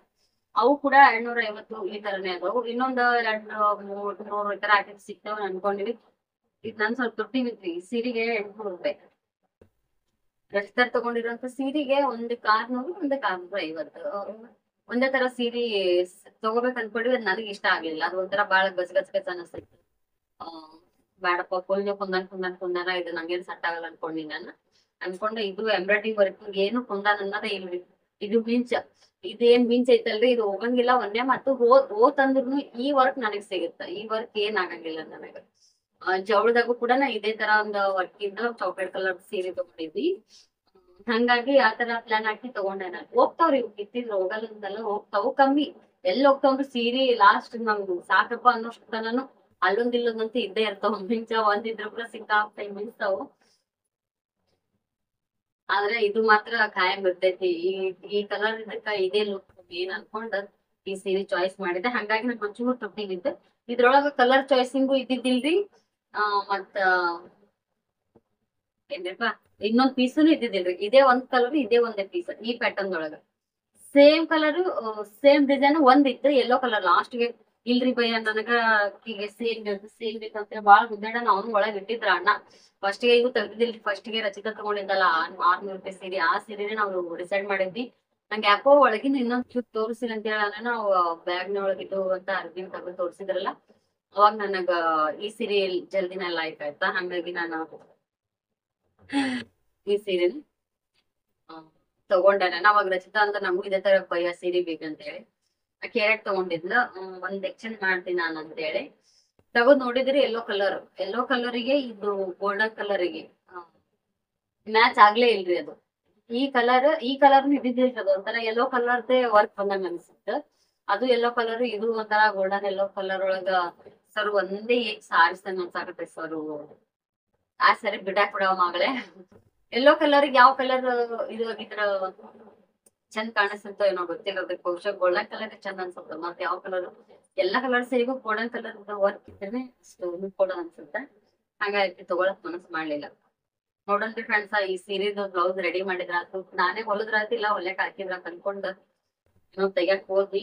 ಅವು ಕೂಡ 250 ಈ ತರನೇ ಅದಾವು. ಇನ್ನೊಂದ್ 200-300 ಈ ತರ ಹಾಕಿ ಸಿಗ್ತಾವ ಅನ್ಕೊಂಡಿವಿ. ಈಗ ನನ್ ಸ್ವಲ್ಪ ತುಟ್ಟಿ ಬಿತ್ರಿ ಸೀರೆಗೆ 800 ರೂಪಾಯಿ. ರಚಿತಾರ್ ತಗೊಂಡಿರುವಂತ ಸೀರೆಗೆ ಒಂದು 600, ಒಂದು 650. ಒಂದೇ ತರ ಸೀರೆ ತಗೋಬೇಕ್ ಅನ್ಕೊಂಡ್ವಿ, ಅದ್ ನನಗೆ ಇಷ್ಟ ಆಗ್ಲಿಲ್ಲ. ಅದು ಒಂಥರ ಬಾಳ ಗಜ್ ಗಜ್ ಗಜ್ ಅನಿಸ್ತೈತಿ. ಆ ಬೇಡಪ್ಪ, ಕುಂದನ್ ಇದು ನಂಗೇನ್ ಸೆಟ್ ಆಗಲ್ಲ ಅನ್ಕೊಂಡಿ ನಾನು. ಅನ್ಕೊಂಡೆ ಇದು ಎಂಬ್ರಾಯ್ಡ್ರಿಂಗ್ ವರ್ಕ್ ಏನು ಕುಂದನ್ ಅನ್ನೋದೇ ಇಲ್ರಿ. ಇದು ಇದೇನ್ ಮಿಂಚ್ ಐತಲ್ರಿ, ಇದು ಹೋಗಂಗಿಲ್ಲ. ಒಂದೇ ಮತ್ತು ಹೋತಂದ್ರುನು ಈ ವರ್ಕ್ ನನಗ್ ಸಿಗುತ್ತ. ಈ ವರ್ಕ್ ಏನ್ ಆಗಂಗಿಲ್ಲ ನನಗ. ಜವಳದಾಗೂ ಕೂಡ ನಾ ಇದೇ ತರ ಒಂದ್ ವರ್ಕ್ ಇಂದ ಚಾಕ್ಲೇಟ್ ಕಲರ್ ಸೀರೆ ತಗೊಂಡಿದ್ವಿ. ಹಂಗಾಗಿ ಆ ತರ ಪ್ಲಾನ್ ಹಾಕಿ ತಗೊಂಡೆ ನಾನು. ಹೋಗ್ತಾವ್ರಿ ಇತ್ತಿದ್ರು, ಹೋಗಲ್ಲ ಅಂತಲ್ಲ, ಹೋಗ್ತಾವು ಕಮ್ಮಿ. ಎಲ್ಲಿ ಹೋಗ್ತಾವ್ರಿ ಸೀರೆ ಲಾಸ್ಟ್ ನಮ್ದು ಸಾಕಪ್ಪ ಅನ್ನೋಷ್ಟು ತನನು ಅಲ್ಲೊಂದ್ ಇಲ್ಲೊಂದಂತೂ ಇದ್ದೇ ಇರ್ತಾವ. ಮಿಂಚ ಒಂದಿದ್ರು ಕೂಡ ಸಿಕ್ಕಾಪಟ್ಟೆ ಮಿಂಚ್ತಾವು. ಆದ್ರೆ ಇದು ಮಾತ್ರ ಕಾಯಂ ಇರ್ತೈತಿ. ಈ ಕಲರ್ ಇದಕ್ಕ ಇದೇ ಲುಕ್ ಏನ್ ಅನ್ಕೊಂಡ್ ಈ ಸೀರೆ ಚಾಯ್ಸ್ ಮಾಡಿದೆ. ಹಂಗಾಗಿ ನಂಗೆ ಒಂಚೂರು ತುಟ್ಟಿ ಬಿದ್ದು. ಇದ್ರೊಳಗ ಕಲರ್ ಚಾಯ್ಸಿಂಗು ಇದ್ದಿದ್ದಿಲ್ರಿ. ಮತ್ತ ಏನ್ರಿಪಾ ಇನ್ನೊಂದ್ ಪೀಸನು ಇದ್ದಿದ್ದಿಲ್ರಿ. ಇದೇ ಒಂದ್ ಕಲರ್, ಇದೇ ಒಂದೇ ಪೀಸ್ ಈ ಪ್ಯಾಟರ್ನ್ ಒಳಗ. ಸೇಮ್ ಕಲರ್ ಸೇಮ್ ಡಿಸೈನ್ ಒಂದಿತ್ತು ಯೆಲ್ಲೋ ಕಲರ್. ಲಾಸ್ಟ್ ಗೆ ಇಲ್ರಿ ಭಯ್ಯ ನನಗ ಈಗ ಸೇಮ್ ಬೇಕಂತ ಬಾಳ ಗುದ್ದಾಡ ಅವ್ನು ಒಳಗ್ ಇಟ್ಟಿದ್ರ ಅಣ್ಣ. ಫಸ್ಟ್ ಗೆ ಇವು ತೆಗ್ದಿಲ್ರಿ. ಫಸ್ಟ್ ಗೆ ರಚಿತಾ ತಗೊಂಡಿದ್ದಲ್ಲ 600 ರೂಪಾಯಿ ಸೀರೆ, ಆ ಸೀರೆನೆ ನಾವು ಡಿಸೈಡ್ ಮಾಡಿದ್ವಿ. ನಂಗೆ ಯಾಕೋ ಒಳಗಿನ ಇನ್ನೊಂದ್ ಚೂರ್ ತೋರಿಸಿಲ್ಲ ಅಂತ ಹೇಳ ನಾವು ಬ್ಯಾಗ್ನ ಒಳಗಿದ್ದು ಅಂತ ಅರ್ಬಿನ್ ತಗೊಂಡ್ ತೋರಿಸಿದ್ರಲ್ಲ, ಅವಾಗ ನನಗ ಈ ಸೀರೆ ಜಲ್ದಿನ ಲೈಕ್ ಆಯ್ತಾ. ಹಂಗಾಗಿ ನಾನು ಈ ಸೀರೆ ತಗೊಂಡೆ. ಅವಾಗ ರಚಿತಾ ಅಂತ ನಮ್ಗೂ ಇದೇ ತರ ಭಯ ಸೀರೆ ಬೇಕಂತ ಹೇಳಿ ಆಕೆ 2 ತಗೊಂಡಿದ್ಲ. ಒಂದ್ ಎಕ್ಸ್ಚೇಂಜ್ ಮಾಡ್ತೀನಿ ನಾನು ಅಂತ ಹೇಳಿ ತಗೊಂಡ್ ನೋಡಿದ್ರಿ. ಯೆಲ್ಲೋ ಕಲರಿಗೆ ಇದು ಗೋಲ್ಡನ್ ಕಲರಿಗೆ ಮ್ಯಾಚ್ ಆಗ್ಲೇ ಇಲ್ರಿ. ಅದು ಈ ಕಲರ್ ಇದ್ದಿದ್ದಿಲ್ರಿ. ಅದು ಒಂಥರ ಯೆಲ್ಲೋ ಕಲರ್ದೇ ವರ್ಕ್ ಬಂದಂಗ ಅನ್ಸುತ್ತೆ. ಅದು ಯೆಲ್ಲೋ ಕಲರ್, ಇದು ಒಂಥರ ಗೋಲ್ಡನ್ ಯೆಲ್ಲೋ ಕಲರ್ ಒಳಗ ಸರ್ ಒಂದೇ ಸಾರಿಸ್ದಂಗ ಅನ್ಸಾಕತ್ತೆ ಸರ್. ಆ ಸರಿ ಬಿಡಾಕ್ ಬಿಡವ ಮಗಳೇ. ಯೆಲ್ಲೋ ಕಲರ್ಗೆ ಯಾವ ಕಲರ್ ಇದು ಆಗಿದ್ರ ಚಂದ ಕಾಣಿಸುತ್ತೋ ಏನೋ ಗೊತ್ತಿಲ್ಲ. ಅದಕ್ಕೆ ಬಹುಶಃ ಗೋಲ್ಡನ್ ಕಲರ್ ಚಂದ ಅನ್ಸುತ್ತೆ. ಮತ್ತೆ ಯಾವ ಕಲರ್, ಎಲ್ಲಾ ಕಲರ್ ಸರಿಗೂ ಗೋಲ್ಡನ್ ಕಲರ್ ವರ್ಕ್ ಇದ್ರೆ ಕೊಡ ಅನ್ಸುತ್ತೆ. ಹಾಗಾಗಿ ತಗೊಳಕ್ ಮನಸ್ ಮಾಡ್ಲಿಲ್ಲ. ನೋಡನ್ರಿ ಫ್ರೆಂಡ್ಸ್, ಈ ಸೀರೆದು ಬ್ಲೌಸ್ ರೆಡಿ ಮಾಡಿದ್ರ ನಾನೇ ಹೊಲದ್ರಾತಿಲ್ಲ, ಹೊಲ್ಯಾಕ್ ಹಾಕಿದ್ರ ಅನ್ಕೊಂಡ್ ಇನ್ನೊಂದ್ ತೆಗ್ಯಾಕ್ ಹೋದ್ವಿ.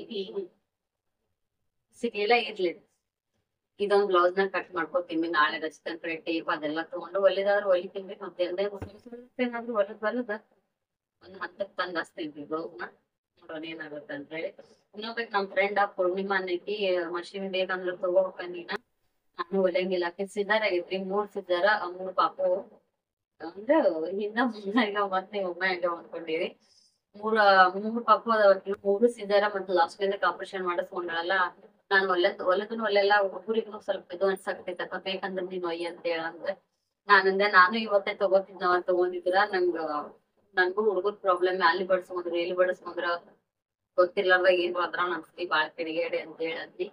ಸಿಗ್ಲಿಲ್ಲ, ಇರ್ಲಿ ಇದೊಂದ್ ಬ್ಲೌಸ್ ನ ಕಟ್ ಮಾಡ್ಕೊತೀನಿ, ನಾಳೆ ರಚಿತಂತ್ರ ಟೇಪ್ ಅದೆಲ್ಲ ತಗೊಂಡು ಹೊಲಿದಾದ್ರು ಹೊಲಿತೀನಿ, ಮತ್ತೆ ಏನಾದ್ರು ಹೊಲದ್ ಒಂದ್ 10ಕ್ಕೆ ತಂದ್ ಹಚ್ತೀನಿ ಬ್ಲೌಸ್ ನ, ನೋಡೋಣ ಏನಾಗುತ್ತೆ ಅಂತ ಹೇಳಿ. ಇನ್ನೊಬ್ಬಕ್ ನಮ್ ಫ್ರೆಂಡ್ ಪೂರ್ಣಿಮಾ ಅನ್ನಕಿ ಮಷಿನ್ ಬೇಕಂದ್ರೆ ತಗೋಬೇಕ ನೀನ, ನಾನು ಹೊಲಿಯಂಗಿಲ್ಲ, ಸಿದ್ದಾರ ಆಗೈತ್ರಿ, 3 ಸಿದ್ದಾರ 3 ಪಾಪು ಅಂದ್ರೆ ಹಿಂದ ಮುಂದಾಗ ಮತ್ತೆ ಒಮ್ಮೆ ಹಂಗ ಅನ್ಕೊಂಡಿರಿ. ಮೂರ್ ಪಾಪು ಅದಾವ, 3 ಸಿದ್ದಾರ ಮತ್ತೆ ಲಾಸ್ಟ್ ಆಪರೇಷನ್ ಮಾಡಿಸ್ಕೊಂಡಲ್ಲ. ನಾನು ಹೊಲದನು ಹೊಲೆಲ್ಲ, ಒಬ್ಬರಿಗೂ ಸ್ವಲ್ಪ ಇದು ಅನ್ಸಾಕತೈತಕ್ಕ, ಬೇಕಂದ್ರೆ ನೀನ್ ಒಯ್ಯಿ ಅಂತ ಹೇಳಂದ್ರೆ ನಾನಂದೆ ನಾನು ಇವತ್ತೇ ತಗೊಂಡಿದ್ರ ನನ್ಗೂ ಹುಡುಗರ್ ಪ್ರಾಬ್ಲಮ್, ಅಲ್ಲಿ ಬಡ್ಸ್ಕೊಂಡ್ರು ಇಲ್ಲಿ ಬಡಸ್ಕೊಂಡ್ರ ಗೊತ್ತಿರ್ಲಾರ್ದಾಗ ಏನ್ ಅದ್ರ ನನ್ಸ್ತಿ ಬಾಳ ಕಿಡಿಗೇಡಿ ಅಂತ ಹೇಳಂತಿ.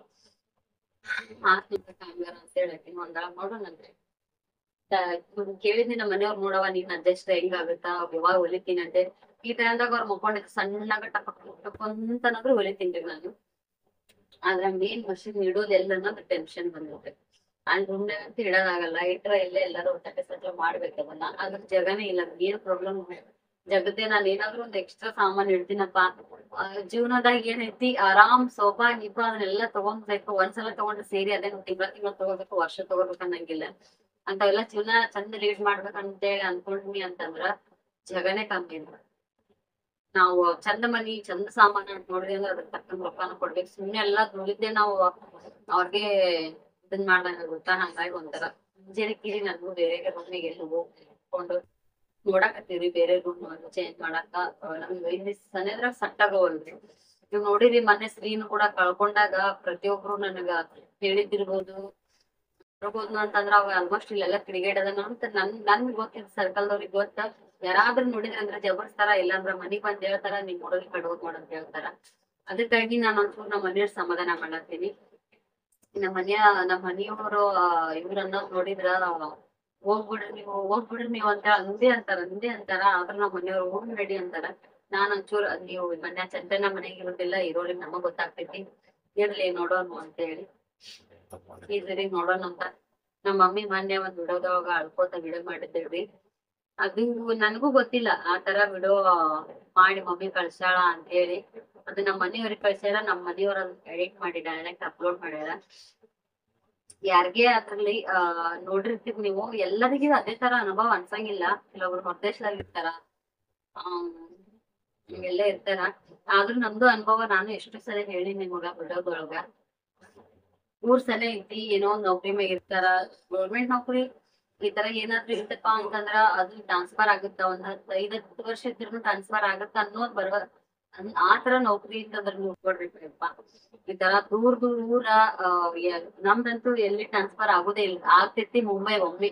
ಕಾಮ್ಗಾರ ಅಂತ ಹೇಳಕ್ಕೆ ಒಂದ ನೋಡೋಣಂತ್ರಿ. ಕೇಳಿದ್ನಿ ನಮ್ಮ ಮನೆಯವ್ರು, ನೋಡವ ನೀನ್ ಅಡ್ಜಸ್ಟ್ ಹೆಂಗಾಗುತ್ತಾ ಯಾವಾಗ ಹೊಲಿತೀನಿ ಅಂತೆ. ಈ ಟೈಮ್ದಾಗ ಅವ್ರು ಮುಕ್ಕೊಂಡಿದ್ ಸಣ್ಣಗ ಟಕೊಂತನಾದ್ರು ಹೊಲಿತೀನಿ ನಾನು. ಆದ್ರೆ ಮೇನ್ ಮಷಿನ್ ಇಡೋದು ಎಲ್ಲ ಅನ್ನೋದು ಟೆನ್ಷನ್ ಬಂದಿದೆ. ಅಲ್ಲಿ ರೂಮ್ನಾಗ ಅಂತ ಇಡೋದಾಗಲ್ಲ, ಇಟ್ರ ಇಲ್ಲೇ ಎಲ್ಲಾರು ಒಟ್ಟಕ್ಕೆ ಸಜ್ಜ ಮಾಡ್ಬೇಕು ಅದನ್ನ, ಅದ್ರ ಜಗನೇ ಇಲ್ಲ. ಏನ್ ಪ್ರಾಬ್ಲಮ್ ಜಗತ್ತೆ, ನಾನು ಏನಾದ್ರು ಒಂದ್ ಎಕ್ಸ್ಟ್ರಾ ಸಾಮಾನ್ ಇಡ್ತೀನಪ್ಪ. ಜೀವನದಾಗ ಏನೈತಿ, ಆರಾಮ್ ಸೋಫಾ ಗಿಫಾ ಅದನ್ನೆಲ್ಲ ತಗೊಂಡ್ಬೇಕು. ಒಂದ್ಸಲ ತಗೊಂಡ್ರೆ ಸೇರಿ ಅದೇನು ತಿಂಗಳ ತಗೋಬೇಕು, ವರ್ಷ ತಗೋಬೇಕು ಅನ್ನಂಗಿಲ್ಲ. ಅಂತವೆಲ್ಲ ಜೀವನ ಚಂದ ಲೀಡ್ ಮಾಡ್ಬೇಕಂತೇಳಿ ಅನ್ಕೊಂಡ್ನಿ ಅಂತಂದ್ರ ಜಗನೇ ಕಮ್ಮಿ ಇಲ್ಲ. ನಾವು ಚಂದ ಮನಿ ಚಂದ ಸಾಮಾನ ಅಂತ ನೋಡಿದ್ವಿ ಅಂದ್ರೆ ಅದಕ್ಕೆ ತಕ್ಕಂಗ ರೊಕ್ಕಾನ ಕೊಡ್ಬೇಕು. ಸುಮ್ನೆ ಎಲ್ಲಾ ದುಡಿದ್ದೆ ನಾವು ಅವ್ರಿಗೆ ಇದನ್ ಮಾಡ್ದಂಗ ಗೊತ್ತಾ. ಹಂಗಾಗಿ ಒಂಥರ ಕಿರಿ ನನಗೂ ಬೇರೆ ರೂಮಿಗೆ ಎಲ್ಲಿ ಹೋಗ್ಕೊಂಡು ನೋಡಾಕತ್ತೀವ್ರಿ, ಬೇರೆ ರೂಮ್ ಚೇಂಜ್ ಮಾಡಾಕ ನಮ್ಗೆ ಇಲ್ಲಿ ಸನೇದ್ರಾಗ ಸಟ್ ಆಗೋವಲ್ರಿ. ನೀವ್ ನೋಡಿರಿ ಮೊನ್ನೆ ಸ್ಕ್ರೀನ್ ಕೂಡ ಕಳ್ಕೊಂಡಾಗ ಪ್ರತಿಯೊಬ್ರು ನನಗ ಹೇಳಿದಿರ್ಬೋದು ಅಂತಂದ್ರ ಅವ ಆಲ್ಮೋಸ್ಟ್ ಇಲ್ಲೆಲ್ಲ ಕಿಡಿಗೇಡದನ ಅಂತ ನನ್ಗೆ ಗೊತ್ತಿದ್ ಸರ್ಕಲ್ದವ್ರಿಗೆ ಗೊತ್ತ. ಯಾರಾದ್ರೂ ನೋಡಿದ್ರ ಅಂದ್ರೆ ಜಬರ್ಸ್ತಾರ, ಇಲ್ಲಾಂದ್ರ ಮನಿಗ್ ಬಂದ್ ಹೇಳ್ತಾರ, ನಿಮ್ ಹುಡುಗಿ ಕಡ್ಗೋದ್ ನೋಡಂತ ಹೇಳ್ತಾರ. ಅದಕ್ಕಾಗಿ ನಾನು ಒಂಚೂರು ನಮ್ಮ ಮನೆಯವ್ರ ಸಮಾಧಾನ ಮಾಡತ್ತೀನಿ. ನಮ್ಮ ಮನೆಯವರು ಇವ್ರನ್ನ ನೋಡಿದ್ರ ಹೋಗ್ಬಿಡ್ರಿ ನೀವು ಅಂತ ಅಂದೇ ಅಂತಾರ. ಆದ್ರ ನಮ್ಮ ಮನೆಯವ್ರು ಹೋಗ್ ರೆಡಿ ಅಂತಾರ. ನಾನ್ ಒಂಚೂರು ನೀವು ಮನ್ಯ ಚಂದನ ಮನೆಗೆ ಇರೋದಿಲ್ಲ, ಇರೋರಿಗೆ ನಮಗ್ ಗೊತ್ತಾಗ್ತೈತಿ, ಇರ್ಲಿ ನೋಡೋಣ ಅಂತ ಹೇಳಿ ಇದ್ರಿ ನೋಡೋಣ ಅಂತ. ನಮ್ಮ ಮಮ್ಮಿ ಮೊನ್ನೆ ಒಂದ್ ವಿಡಿಯೋದೊಳಗ ಅಳ್ಕೋತ ವಿಡಿಯೋ ಮಾಡಿದ್ದೇವ್ರಿ. ಅದು ನನ್ಗೂ ಗೊತ್ತಿಲ್ಲ ಆ ತರ ವಿಡಿಯೋ ಮಾಡಿ ಮಮ್ಮಿ ಕಳ್ಸ್ಯಾಳ ಅಂತ ಹೇಳಿ. ಅದು ನಮ್ಮ ಮನೆಯವ್ರಿಗೆ ಕಳ್ಸ್ಯಾರ, ನಮ್ಮ ಮನೆಯವ್ರ ಎಡಿಟ್ ಮಾಡಿ ಡೈರೆಕ್ಟ್ ಅಪ್ಲೋಡ್ ಮಾಡ್ಯಾರ. ಯಾರ್ಗೆ ಅದ್ರಲ್ಲಿ ನೋಡಿರ್ತೀರಿ ನೀವು, ಎಲ್ಲರಿಗೂ ಅದೇ ತರ ಅನುಭವ ಅನ್ಸಂಗಿಲ್ಲ. ಕೆಲವೊಬ್ರು ಹೊರದೇಶದಾಗ ಇರ್ತಾರ, ಎಲ್ಲ ಇರ್ತಾರ. ಆದ್ರೂ ನಮ್ದು ಅನುಭವ ನಾನು ಎಷ್ಟು ಸಲ ಹೇಳಿ ನಿಮಗ ವಿಡಿಯೋದೊಳಗ. ಸಲ ಐತಿ, ಏನೋ ಒಂದ್ ನೌಕರಿ ಮ್ಯಾಗ ಇರ್ತಾರ, ಗೌರ್ಮೆಂಟ್ ನೌಕರಿ ಈ ತರ ಏನಾದ್ರು ಇರ್ತಪ್ಪ ಅಂತಂದ್ರ ಅದು ಟ್ರಾನ್ಸ್ಫರ್ ಆಗುತ್ತ, ಒಂದ್ 5-10 ವರ್ಷ ಇದ್ರೂ ಟ್ರಾನ್ಸ್ಫರ್ ಆಗುತ್ತ ಅನ್ನೋದ್ ಆ ತರ ನೌಕರಿ ಅಂತಂದ್ರ ನೋಡ್ಕೊಡ್ಬೇಕಪ್ಪ. ಈ ತರ ದೂರ ನಮ್ದಂತೂ ಎಲ್ಲಿ ಟ್ರಾನ್ಸ್ಫರ್ ಆಗುದೇ ಇಲ್ಲ. ಆಗ್ತೈತಿ ಮುಂಬೈ ಒಮ್ಮೆ,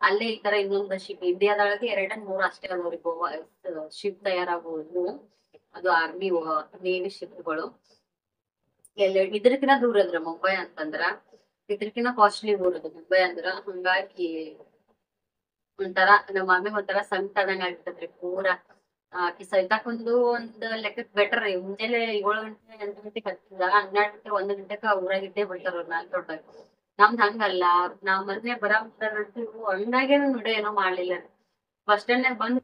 ಅಲ್ಲೇ ಈ ತರ ಇನ್ನೊಂದು ಶಿಪ್ ಇಂಡಿಯಾದೊಳಗೆ 2-3 ಅಷ್ಟೇ ಅವ್ರಿಗೆ ಶಿಪ್ ತಯಾರಾಗುವುದು. ಅದು ಆರ್ಮಿ ನೇವಿ ಶಿಪ್ಗಳು. ಇದ್ರಕಿನ ದೂರ ಅದ್ರ ಮುಂಬೈ ಅಂತಂದ್ರ, ಇದ್ರಕಿನ ಕಾಸ್ಟ್ಲಿ ಊರದು ಮುಂಬೈ ಅಂದ್ರ. ಹಂಗಾಗಿ ಒಂಥರ ನಮ್ಮ ಮಮ್ಮಿ ಒಂಥರ ಸಂಕಟ ಆದಂಗ ಆಗಿರ್ತದ್ರಿ ಪೂರಾ. ಸೈತಾಕೊಂದು ಒಂದ್ ಲೆಕ್ಕಕ್ ಬೆಟರ್ ರೀ. ಮುಂಜಾನೆ 7 ಗಂಟೆ 8 ಗಂಟೆಗೆ ಹತ್ತಿದ 12 ಗಂಟೆ 1 ಗಂಟೆಕ ಊರಾಗಿದ್ದೇ ಬಿಡ್ತಾರ ಅವ್ರು ನಾಲ್ಕು ದೊಡ್ಡ. ನಮ್ದ್ ಹಂಗಲ್ಲ, ನಾವ್ ಮೊನ್ನೆ ಬರಾಮಂತೀವಿ ಹಂಗಾಗೇನು ವಿಡಿಯೋ ಏನೋ ಮಾಡ್ಲಿಲ್ಲ. ಬಸ್ ಸ್ಟ್ಯಾಂಡ್ ನಾಗ ಬಂದ್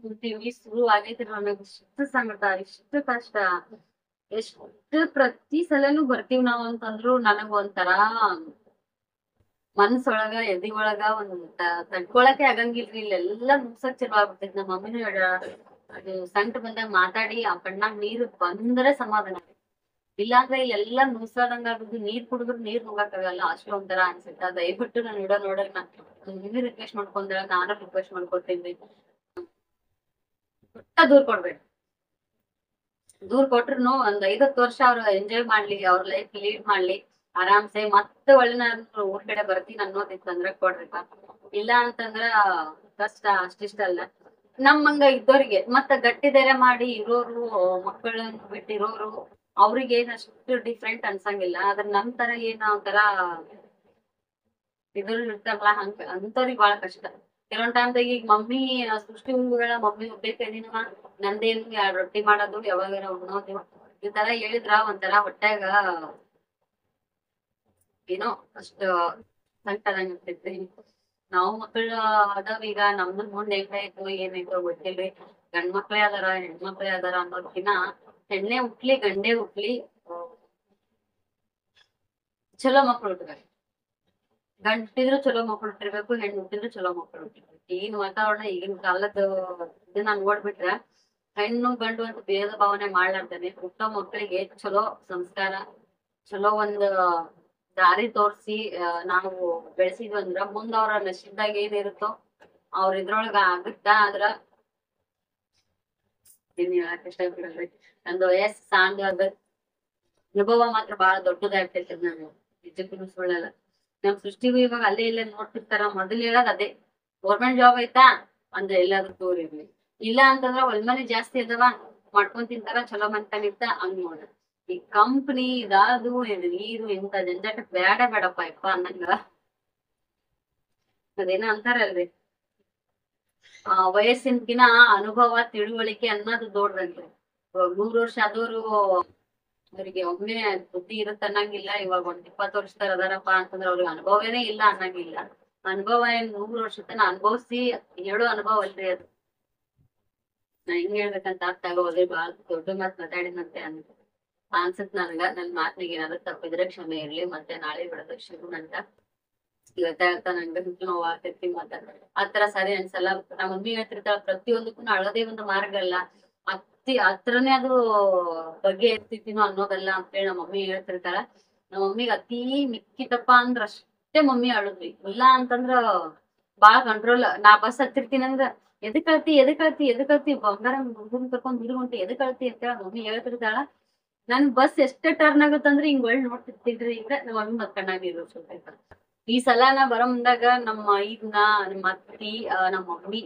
ಕುಂತೀವಿ ಶುರು ಆಗೈತ್ರಿ. ನನಗ್ ಇಷ್ಟು ಸಂಕಟ, ಇಷ್ಟು ಕಷ್ಟ, ಎಷ್ಟು ಪ್ರತಿ ಸಲನು ಬರ್ತೀವ್ ನಾವ್ ಅಂತಂದ್ರು ನನಗ್ ಒಂಥರಾ ಮನ್ಸೊಳಗ ಎದಿ ಒಳಗ ತಡ್ಕೊಳಕೆ ಆಗಂಗಿಲ್ರಿ. ಇಲ್ಲೆಲ್ಲಾ ನುಗ್ಸಕ್ ಚಲೋ ಆಗ್ಬಿಡ್ತೈತಿ. ನಮ್ಮ ಮಮ್ಮಿನೂ ಹೇಳ, ಅದು ಸಂಕಟ ಬಂದಾಗ ಮಾತಾಡಿ ಆ ಕಣ್ಣಾಗ ನೀರ್ ಬಂದ್ರೆ ಸಮಾಧಾನ, ಇಲ್ಲಾಂದ್ರೆ ಇಲ್ಲೆಲ್ಲಾ ನುಗ್ಸಾದಂಗ ಆಗುದು. ನೀರ್ ಕುಡಿದ್ರು ನೀರ್ ನುಗ್ಗಕ್ಕಾಗಲ್ಲ, ಅಷ್ಟು ಒಂಥರ ಅನ್ಸುತ್ತ. ದಯವಿಟ್ಟು ನಾನು ನೋಡಲ್ ನಿಮ್ಗೆ ರಿಕ್ವೆಸ್ಟ್ ಮಾಡ್ಕೊಂಡ್ರ, ನಾನು ರಿಕ್ವೆಸ್ಟ್ ಮಾಡ್ಕೊತೀನಿ, ದೂರ್ ಕೊಡ್ಬೇಡಿ. ದೂರ್ ಕೊಟ್ರುನು ಒಂದ್ 5-10 ವರ್ಷ ಅವ್ರು ಎಂಜಾಯ್ ಮಾಡ್ಲಿ, ಅವ್ರ ಲೈಫ್ ಲೀಡ್ ಮಾಡ್ಲಿ ಆರಾಮ್ಸೆ. ಮತ್ತೆ ಒಳ್ಳೆ ನಾನು ಊರ್ ಕಡೆ ಬರ್ತೀನಿ ಅನ್ನೋದಿತ್ತಂದ್ರ ಕೊಡ್ರಿಪ್ಪ. ಇಲ್ಲ ಅಂತಂದ್ರ ಕಷ್ಟ ಅಷ್ಟಿಷ್ಟ ಅಲ್ಲ. ನಮ್ಮಂಗ ಇದ್ದವ್ರಿಗೆ ಮತ್ತ ಗಟ್ಟಿ ಧೈರ್ಯ ಮಾಡಿ ಇರೋರು, ಮಕ್ಕಳನ್ನ ಬಿಟ್ಟಿರೋರು, ಅವ್ರಿಗೆ ಏನ್ ಅಷ್ಟು ಡಿಫ್ರೆಂಟ್ ಅನ್ಸಂಗಿಲ್ಲ. ಆದ್ರ ನಮ್ ತರ ಏನ್ ಒಂಥರ ಇದ್ರಲ್ಲಿ ಇರ್ತಾರಲ್ಲ, ಅಂತವ್ರಿಗೆ ಬಾಳ ಕಷ್ಟ. ಕೆಲವೊಂದ್ ಟೈಮ್ದಾಗ ಈಗ ಮಮ್ಮಿ ಸೃಷ್ಟಿ ಮಮ್ಮಿ ಒಬ್ಬೇಕೇನಿನ ನಂದೇನು 2 ರೊಟ್ಟಿ ಮಾಡೋದು, ಯಾವಾಗಾರ ಉಣ್ಣೋದು, ಈ ತರ ಹೇಳಿದ್ರ ಒಂಥರ ಹೊಟ್ಯಾಗ ಏನೋ ಅಷ್ಟ ಸಂಕಟದಂಗ ಇರ್ತೈತ್ರಿ. ನಾವು ಮಕ್ಕಳ ಅದಾವ ಈಗ, ನಮ್ದು ಮುಂದ್ ಹೆಂಗಾಯ್ತು ಏನಾಯ್ತು ಗೊತ್ತಿಲ್ರಿ. ಗಂಡ್ ಮಕ್ಳೇ ಅದಾರ ಹೆಣ್ಮಕ್ಳೇ ಅದಾರ ಅನ್ನೋದ್ಕಿನ ಹೆಣ್ಣೆ ಹುಟ್ಲಿ ಗಂಡೇ ಹುಟ್ಲಿ ಚಲೋ ಮಕ್ಳು ಹುಟ್ಟಬೇಕು. ಗಂಡ್ ಹುಟ್ಟಿದ್ರು ಚಲೋ ಮಕ್ಳು ಹುಟ್ಟಿರ್ಬೇಕು, ಹೆಣ್ಣು ಹುಟ್ಟಿದ್ರು ಚಲೋ ಮಕ್ಳು ಹುಟ್ಟಿರ್ಬೇಕು. ಈಗಿನ ವಾತಾವರಣ, ಈಗಿನ ಕಾಲದ ಇದನ್ನ ನೋಡ್ಬಿಟ್ರ ಹೆಣ್ಣು ಗಂಡು ಅಂತ ಭೇದ ಭಾವನೆ ಮಾಡ್ಲಾರ್ದೇನೆ ಹುಟ್ಟೋ ಮಕ್ಕಳಿಗೆ ಚಲೋ ಸಂಸ್ಕಾರ, ಚಲೋ ಒಂದ್ ದಾರಿ ತೋರ್ಸಿ ನಾವು ಬೆಳೆಸಿದ್ವಿ ಅಂದ್ರ ಮುಂದ್ ಅವ್ರ ನಶೀಬ್ದಾಗ ಏನಿರುತ್ತೋ ಅವ್ರ ಇದ್ರೊಳಗ ಆಗುತ್ತ. ಆದ್ರ ಹೇಳಕ್ ಇಷ್ಟ ಬಿಡಲ್ರಿ, ನಂದು ವಯಸ್ಸು ಸಾಂಗ್ ಅದ ಅನುಭವ ಮಾತ್ರ ಬಹಳ ದೊಡ್ಡದಾಗ್ತೈತಿ. ನಾನು ನಿಜಕ್ಕೂ ಸುಳ್ಳಲ್ಲ. ನಮ್ ಸೃಷ್ಟಿಗೂ ಇವಾಗ ಅಲ್ಲೇ ಇಲ್ಲೇ ನೋಡ್ತಿರ್ತಾರ. ಮೊದಲು ಹೇಳೋದ್ ಅದೇ, ಗೌರ್ಮೆಂಟ್ ಜಾಬ್ ಐತಾ ಅಂದ್ರೆ ಎಲ್ಲಾದ್ರೂ ದೂರ ಇರ್ಲಿ, ಇಲ್ಲ ಅಂತಂದ್ರ ಹೊಲ್ಮನೆ ಜಾಸ್ತಿ ಅದಾವ ಮಾಡ್ಕೊಂಡ್ ತಿಂತಾರ, ಚಲೋ ಮನ್ತಾನ ಇರ್ತ ಹಂಗ್ ನೋಡ. ಈ ಕಂಪ್ನಿ ಇದಾದು ನೀರು ಇಂತ ಜಂಜಾಟ ಬೇಡ ಬೇಡಪ್ಪ ಯಪ್ಪ ಅನ್ನಂಗ. ಅದೇನ ಅಂತಾರಲ್ರಿ, ವಯಸ್ಸಿನಕಿನ ಅನುಭವ ತಿಳುವಳಿಕೆ ಅನ್ನೋದು ದೊಡ್ಡದಂತ್ರಿ. 100 ವರ್ಷ ಆದವ್ರು ಅವ್ರಿಗೆ ಒಮ್ಮೆ ಬುದ್ಧಿ ಇರುತ್ತ ಅನ್ನಂಗಿಲ್ಲ. ಇವಾಗ ಒಂದ್ 20 ವರ್ಷದವ್ರ ಅದಾರಪ್ಪ ಅಂತಂದ್ರ ಅವ್ರಿಗೆ ಅನುಭವನೇ ಇಲ್ಲ ಅನ್ನಂಗಿಲ್ಲ. ಅನುಭವ ಏನ್ 100 ವರ್ಷ ತನ ಅನುಭವಿಸಿ ಹೇಳೋ ಅನುಭವ ಅಲ್ರಿ ಅದು. ನಾ ಹೆಂಗ್ ಹೇಳ್ಬೇಕಂತ ಅರ್ಥ ಆಗೋದ್ರಿ. ಬಾಳ ದೊಡ್ಡ ಮಾತ್ ಮಾತಾಡಿನಂತೆ ಅನ್ಸತ್ ನನಗ. ನನ್ ಮಾತಿಗೆ ಏನಾದ್ರು ತಪ್ಪಿದ್ರೆ ಕ್ಷಮೆ ಇರ್ಲಿ. ಮತ್ತೆ ನಾಳೆ ಬಿಡೋದು ಶುರು ಅಂತ ಇವತ್ತ ನಂಗ ನೋವು ಆಗ್ತೈತಿ. ಮತ್ತ ಆತರ ಸರಿ ಅನ್ಸಲ್ಲ. ನಮ್ಮ ಮಮ್ಮಿ ಹೇಳ್ತಿರ್ತಾಳ ಪ್ರತಿಯೊಂದಕ್ಕೂ ಅಳೋದೇ ಒಂದು ಮಾರ್ಗ ಅಲ್ಲ, ಹತ್ರನೇ ಅದು ಬಗ್ಗೆ ಇರ್ತಿತೀನೋ ಅನ್ನೋದಲ್ಲ ಅಂತೇಳಿ ನಮ್ಮ ಮಮ್ಮಿ ಹೇಳ್ತಿರ್ತಾಳ. ನಮ್ಮ ಮಮ್ಮಿಗ್ ಅತೀ ಮಿಕ್ಕಿತಪ್ಪ ಅಂದ್ರ ಅಷ್ಟೇ ಮಮ್ಮಿ ಅಳುದ್ರಿ. ಇಲ್ಲ ಅಂತಂದ್ರ ಬಾಳ ಕಂಟ್ರೋಲ್. ನಾ ಬಸ್ ಹತ್ತಿರ್ತೀನಿ ಅಂದ್ರ ಎದಕ್ ಅಳ್ತಿ ಬಂಗಾರ ಹುಡುಗನ್ ಕರ್ಕೊಂಡ್ ಹಿಡ್ಕೊಂಡಿ ಎದಕ್ ಅಳ್ತಿ ಅಂತ ಮಮ್ಮಿ ಹೇಳ್ತಿರ್ತಾಳ. ನನ್ ಬಸ್ ಎಷ್ಟೇ ಟರ್ನ್ ಆಗತ್ತಂದ್ರ ಹಿಂಗ್ ಒಳ್ಳಿ ನೋಡ್ತಿರ್ತಿನ್ರಿ. ಈಗ ನಮ್ಮ ಮಮ್ಮಿ ಮತ್ ಕಣ್ಣಾಗ ನೀರು ಸುರಿತೈತ. ಈ ಸಲ ನಾ ಬರೋ ಮುಂದಾಗ ನಮ್ಮ ಐದ್ನ ನಮ್ಮ ಅತ್ತಿ ನಮ್ಮ ಮಮ್ಮಿ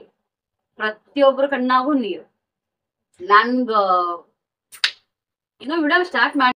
ಪ್ರತಿಯೊಬ್ರು ಕಣ್ಣಾಗೂ ನೀರು. ನನ್ಗ ಇನ್ನೂ ವಿಡಿಯೋ ಸ್ಟಾರ್ಟ್ ಮಾಡಿ